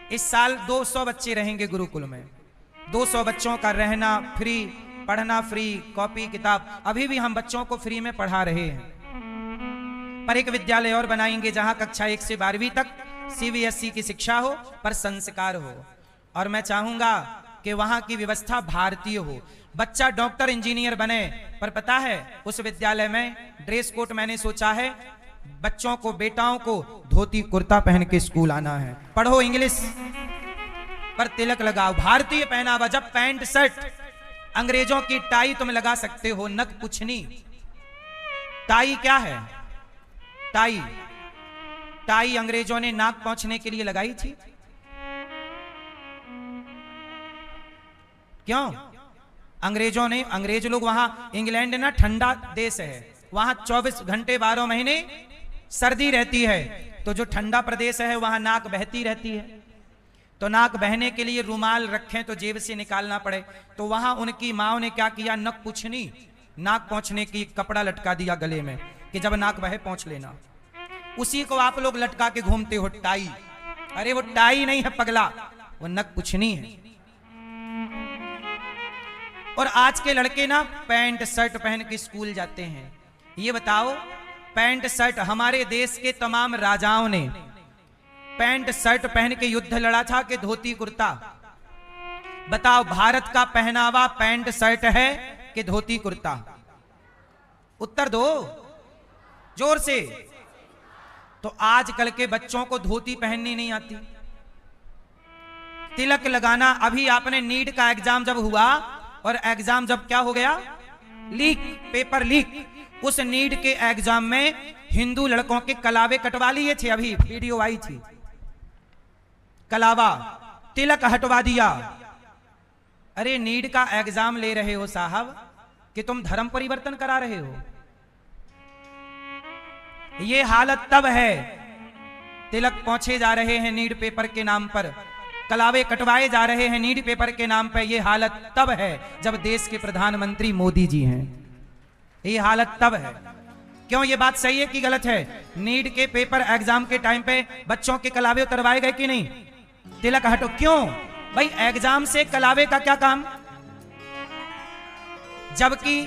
इस साल 200 बच्चे रहेंगे गुरुकुल में, 200 बच्चों का रहना फ्री, पढ़ना फ्री, कॉपी किताब। अभी भी हम बच्चों को फ्री में पढ़ा रहे हैं। पर एक विद्यालय और बनाएंगे जहां कक्षा 1 से 12वीं तक सीबीएसई की शिक्षा हो, पर संस्कार हो। और मैं चाहूंगा कि वहां की व्यवस्था भारतीय हो, बच्चा डॉक्टर इंजीनियर बने। पर पता है उस विद्यालय में ड्रेस कोड मैंने सोचा है, बच्चों को, बेटाओं को धोती कुर्ता पहन के स्कूल आना है, पढ़ो इंग्लिश, पर तिलक लगाओ, भारतीय पहनावा। जब पैंट शर्ट, अंग्रेजों की टाई तुम लगा सकते हो, नक पुछनी। टाई क्या है? टाई, टाई अंग्रेजों ने नाक पहुंचने के लिए लगाई थी। क्यों? अंग्रेजों ने, अंग्रेज लोग वहां, इंग्लैंड ना ठंडा देश है, वहां 24 घंटे 12 महीने सर्दी रहती है, तो जो ठंडा प्रदेश है वहां नाक बहती रहती है। तो नाक बहने के लिए रुमाल रखें तो जेब से निकालना पड़े, तो वहां उनकी माओ ने क्या किया, नक पुछनी, नाक पहुंचने की कपड़ा लटका दिया गले में कि जब नाक बहे पहुंच लेना। उसी को आप लोग लटका के घूमते हो, टाई। अरे वो टाई नहीं है पगला, वो नक पुछनी है। और आज के लड़के ना पैंट शर्ट पहन के स्कूल जाते हैं। ये बताओ, पैंट शर्ट, हमारे देश के तमाम राजाओं ने पैंट शर्ट पहन के युद्ध लड़ा था कि धोती कुर्ता? बताओ, भारत का पहनावा पैंट शर्ट है कि धोती कुर्ता? उत्तर दो जोर से। तो आजकल के बच्चों को धोती पहननी नहीं आती, तिलक लगाना। अभी आपने नीट का एग्जाम जब हुआ, और एग्जाम जब क्या हो गया, लीक, पेपर लीक, उस नीट के एग्जाम में हिंदू लड़कों के कलावे कटवा लिए थे, अभी वीडियो आई थी, कलावा, तिलक हटवा दिया। अरे नीट का एग्जाम ले रहे हो साहब कि तुम धर्म परिवर्तन करा रहे हो? ये हालत तब है, तिलक पहुंचे जा रहे हैं नीट पेपर के नाम पर, कलावे कटवाए जा रहे हैं नीट पेपर के नाम पर। ये हालत तब है जब देश के प्रधानमंत्री मोदी जी हैं। ये हालत तब है। क्यों, ये बात सही है कि गलत है? नीट के पेपर एग्जाम के टाइम पे बच्चों के कलावे उतरवाए गए कि नहीं? तिलक हटो। क्यों भाई, एग्जाम से कलावे का क्या काम? जबकि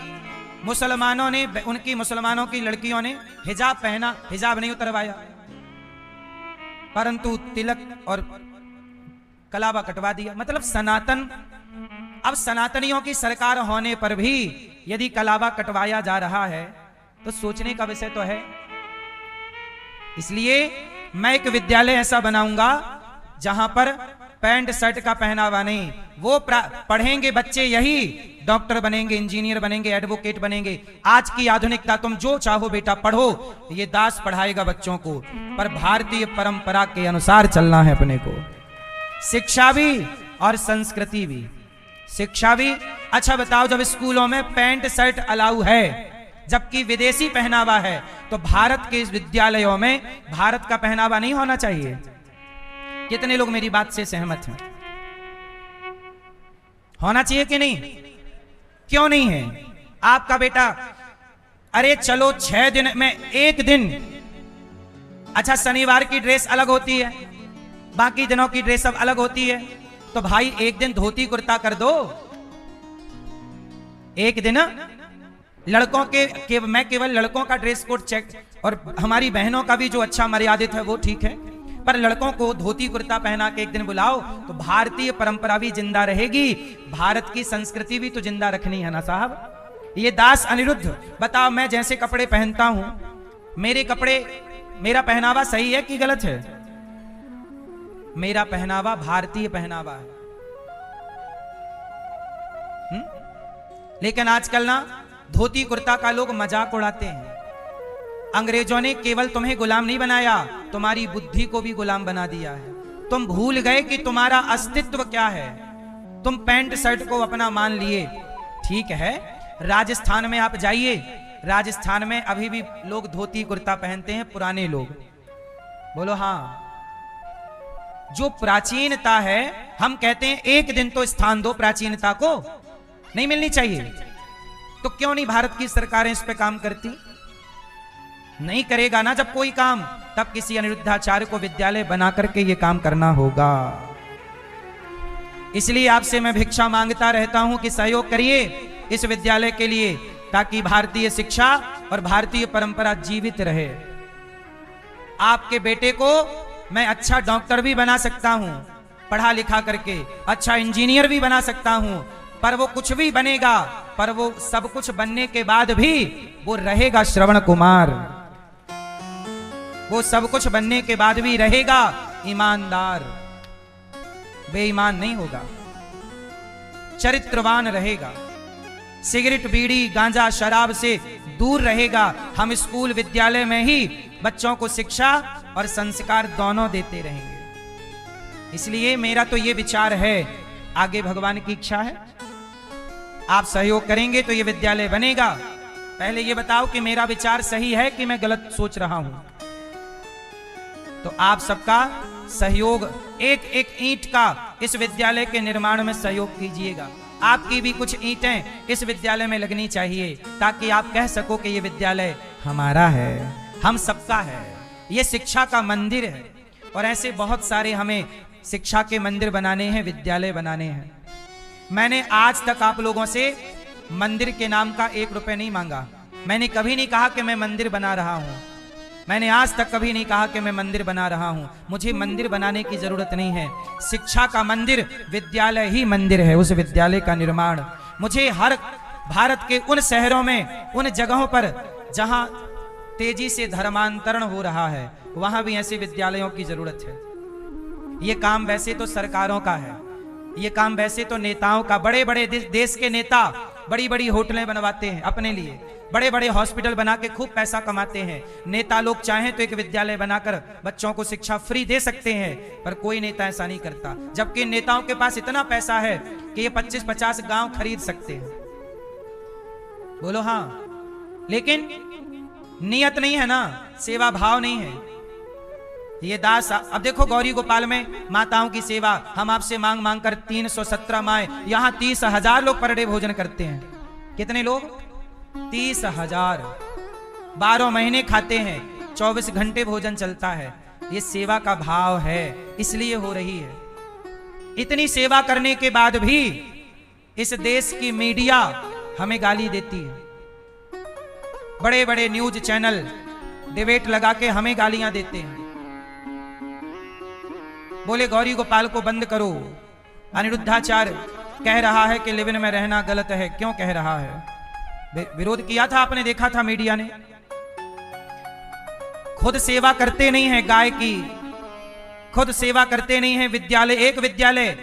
मुसलमानों ने, उनकी मुसलमानों की लड़कियों ने हिजाब पहना, हिजाब नहीं उतरवाया, परंतु तिलक और कलावा कटवा दिया। मतलब सनातन, अब सनातनियों की सरकार होने पर भी यदि कलावा कटवाया जा रहा है तो सोचने का विषय तो है। इसलिए मैं एक विद्यालय ऐसा बनाऊंगा जहां पर पैंट शर्ट का पहनावा नहीं, वो पढ़ेंगे बच्चे, यही डॉक्टर बनेंगे, इंजीनियर बनेंगे, एडवोकेट बनेंगे। आज की आधुनिकता, तुम जो चाहो बेटा पढ़ो, ये दास पढ़ाएगा बच्चों को, पर भारतीय परंपरा के अनुसार चलना है अपने को। शिक्षा भी और संस्कृति भी। शिक्षा भी। अच्छा बताओ, जब स्कूलों में पैंट शर्ट अलाउ है, जबकि विदेशी पहनावा है, तो भारत के विद्यालयों में भारत का पहनावा नहीं होना चाहिए? कितने लोग मेरी बात से सहमत हैं? होना चाहिए कि नहीं? क्यों नहीं है? आपका बेटा, अरे चलो 6 दिन में 1 दिन, अच्छा शनिवार की ड्रेस अलग होती है, बाकी दिनों की ड्रेस सब अलग होती है, तो भाई 1 दिन धोती कुर्ता कर दो। 1 दिन लड़कों के मैं केवल लड़कों का ड्रेस कोड चेक, और हमारी बहनों का भी जो अच्छा मर्यादित है वो ठीक है, पर लड़कों को धोती कुर्ता पहना के 1 दिन बुलाओ, तो भारतीय परंपरा भी जिंदा रहेगी, भारत की संस्कृति भी तो जिंदा रखनी है ना साहब। ये दास अनिरुद्ध, बताओ मैं जैसे कपड़े पहनता हूं, मेरे कपड़े, मेरा पहनावा सही है कि गलत है? मेरा पहनावा भारतीय पहनावा है। लेकिन आजकल ना धोती कुर्ता का लोग मजाक उड़ाते हैं। अंग्रेजों ने केवल तुम्हें गुलाम नहीं बनाया, तुम्हारी बुद्धि को भी गुलाम बना दिया है। तुम भूल गए कि तुम्हारा अस्तित्व क्या है। तुम पैंट शर्ट को अपना मान लिए। ठीक है, राजस्थान में आप जाइए, राजस्थान में अभी भी लोग धोती कुर्ता पहनते हैं, पुराने लोग। बोलो हाँ। जो प्राचीनता है, हम कहते हैं 1 दिन तो स्थान दो प्राचीनता को, नहीं मिलनी चाहिए? तो क्यों नहीं भारत की सरकारें इस पे काम करती? नहीं करेगा ना जब कोई काम, तब किसी अनिरुद्धाचार्य को विद्यालय बना करके ये काम करना होगा। इसलिए आपसे मैं भिक्षा मांगता रहता हूं कि सहयोग करिए इस विद्यालय के लिए, ताकि भारतीय शिक्षा और भारतीय परंपरा जीवित रहे। आपके बेटे को मैं अच्छा डॉक्टर भी बना सकता हूं, पढ़ा लिखा करके अच्छा इंजीनियर भी बना सकता हूं, पर वो कुछ भी बनेगा, पर वो सब कुछ बनने के बाद भी वो रहेगा श्रवण कुमार। वो सब कुछ बनने के बाद भी रहेगा ईमानदार, बेईमान नहीं होगा, चरित्रवान रहेगा, सिगरेट बीड़ी गांजा शराब से दूर रहेगा। हम स्कूल विद्यालय में ही बच्चों को शिक्षा और संस्कार दोनों देते रहेंगे। इसलिए मेरा तो ये विचार है, आगे भगवान की इच्छा है, आप सहयोग करेंगे तो ये विद्यालय बनेगा। पहले ये बताओ कि मेरा विचार सही है कि मैं गलत सोच रहा हूं? तो आप सबका सहयोग, एक एक ईंट का इस विद्यालय के निर्माण में सहयोग कीजिएगा। आपकी भी कुछ ईंटें इस विद्यालय में लगनी चाहिए, ताकि आप कह सको कि ये विद्यालय हमारा है, हम सबका है, ये शिक्षा का मंदिर है। और ऐसे बहुत सारे हमें शिक्षा के मंदिर बनाने हैं, विद्यालय बनाने हैं। मैंने आज तक आप लोगों से मंदिर के नाम का 1 रुपए नहीं मांगा। मैंने कभी नहीं कहा कि मैं मंदिर बना रहा हूं। मैंने आज तक कभी नहीं कहा कि मैं मंदिर बना रहा हूं। मुझे मंदिर बनाने की जरूरत नहीं है। शिक्षा का मंदिर, विद्यालय ही मंदिर है। उस विद्यालय का निर्माण मुझे हर भारत के उन शहरों में, उन जगहों पर जहां तेजी से धर्मांतरण हो रहा है, वहां भी ऐसे विद्यालयों की जरूरत है। ये काम वैसे तो सरकारों का है, ये काम वैसे तो नेताओं का। बड़े बड़े देश के नेता बड़ी बड़ी होटलें बनवाते हैं अपने लिए, बड़े बड़े हॉस्पिटल बना के खूब पैसा कमाते हैं। नेता लोग चाहें तो एक विद्यालय बनाकर बच्चों को शिक्षा फ्री दे सकते हैं, पर कोई नेता ऐसा नहीं करता। जबकि नेताओं के पास इतना पैसा है कि ये 25-50 गांव खरीद सकते हैं। बोलो हाँ। लेकिन नियत नहीं है ना, सेवा भाव नहीं है। ये दास, अब देखो गौरी गोपाल में माताओं की सेवा, हम आपसे मांग मांग कर 317 माए, यहां 30,000 लोग पर डे भोजन करते हैं। कितने लोग? 30,000। 12 महीने खाते हैं, 24 घंटे भोजन चलता है। ये सेवा का भाव है, इसलिए हो रही है। इतनी सेवा करने के बाद भी इस देश की मीडिया हमें गाली देती है। बड़े बड़े न्यूज चैनल डिबेट लगा के हमें गालियां देते हैं। बोले गौरी गोपाल को बंद करो, अनिरुद्धाचार्य कह रहा है कि लिव इन में रहना गलत है। क्यों कह रहा है? विरोध किया था, आपने देखा था मीडिया ने। खुद सेवा करते नहीं है गाय की, खुद सेवा करते नहीं है। विद्यालय, एक विद्यालय,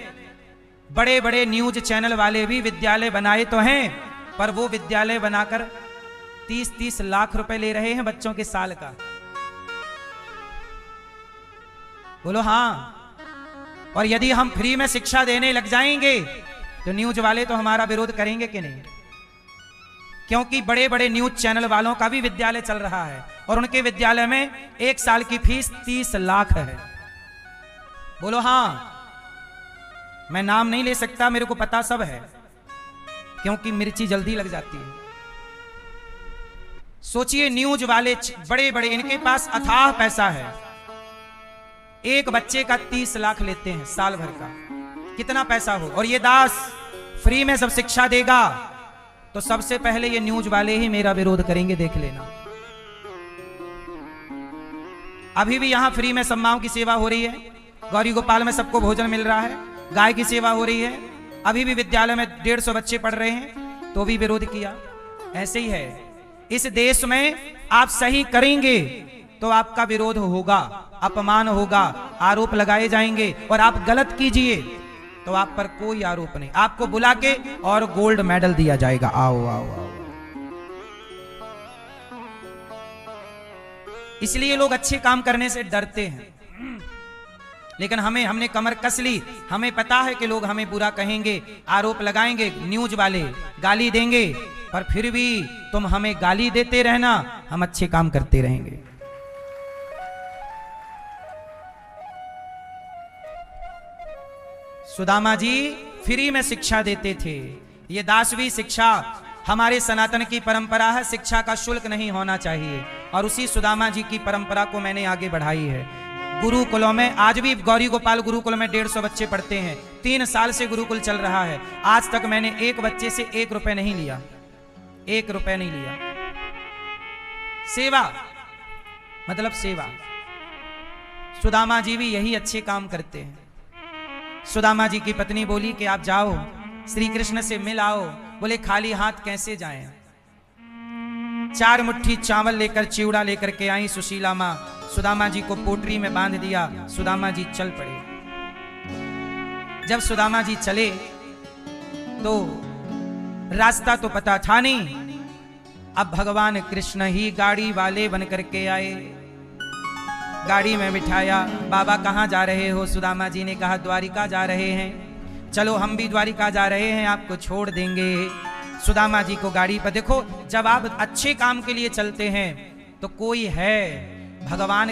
बड़े बड़े न्यूज चैनल वाले भी विद्यालय बनाए तो हैं, पर वो विद्यालय बनाकर 30-30 लाख रुपए ले रहे हैं बच्चों के साल का। बोलो हाँ। और यदि हम फ्री में शिक्षा देने लग जाएंगे तो न्यूज वाले तो हमारा विरोध करेंगे कि नहीं? क्योंकि बड़े बड़े न्यूज चैनल वालों का भी विद्यालय चल रहा है और उनके विद्यालय में 1 साल की फीस 30 लाख है। बोलो हाँ। मैं नाम नहीं ले सकता, मेरे को पता सब है, क्योंकि मिर्ची जल्दी लग जाती है। सोचिए, न्यूज वाले बड़े बड़े, इनके पास अथाह पैसा है। एक बच्चे का 30 लाख लेते हैं साल भर का, कितना पैसा हो। और ये दास फ्री में सब शिक्षा देगा, तो सबसे पहले ये न्यूज वाले ही मेरा विरोध करेंगे, देख लेना। अभी भी यहां फ्री में सब माओं की सेवा हो रही है, गौरी गोपाल में सबको भोजन मिल रहा है, गाय की सेवा हो रही है। अभी भी विद्यालय में 150 बच्चे पढ़ रहे हैं, तो भी विरोध किया। ऐसे ही है इस देश में। आप सही करेंगे तो आपका विरोध होगा, अपमान होगा, आरोप लगाए जाएंगे। और आप गलत कीजिए तो आप पर कोई आरोप नहीं, आपको बुला के और गोल्ड मेडल दिया जाएगा। आओ आओ आओ। इसलिए लोग अच्छे काम करने से डरते हैं। लेकिन हमने कमर कस ली। हमें पता है कि लोग हमें बुरा कहेंगे, आरोप लगाएंगे, न्यूज वाले गाली देंगे, पर फिर भी तुम हमें गाली देते रहना, हम अच्छे काम करते रहेंगे। सुदामा जी फ्री में शिक्षा देते थे। ये दासवी शिक्षा हमारे सनातन की परंपरा है, शिक्षा का शुल्क नहीं होना चाहिए। और उसी सुदामा जी की परंपरा को मैंने आगे बढ़ाई है। गुरुकुलों में आज भी गौरी गोपाल गुरुकुल में 150 बच्चे पढ़ते हैं। 3 साल से गुरुकुल चल रहा है। आज तक मैंने एक बच्चे से 1 रुपए नहीं लिया, 1 रुपए नहीं लिया। सेवा मतलब सेवा। सुदामा जी भी यही अच्छे काम करते हैं। सुदामा जी की पत्नी बोली कि आप जाओ, श्री कृष्ण से मिल आओ। बोले खाली हाथ कैसे जाएं? 4 मुट्ठी चावल लेकर, चिवड़ा लेकर के आई सुशीला माँ। सुदामा जी को पोटरी में बांध दिया। सुदामा जी चल पड़े। जब सुदामा जी चले तो रास्ता तो पता था नहीं। अब भगवान कृष्ण ही गाड़ी वाले बन करके आए, गाड़ी में बिठाया। बाबा कहाँ जा रहे हो? सुदामा जी ने कहा द्वारिका जा रहे हैं। चलो हम भी द्वारिका जा रहे हैं, आपको छोड़ देंगे। सुदामा जी को गाड़ी पर। देखो, जब आप अच्छे काम के लिए चलते हैं तो कोई है, भगवान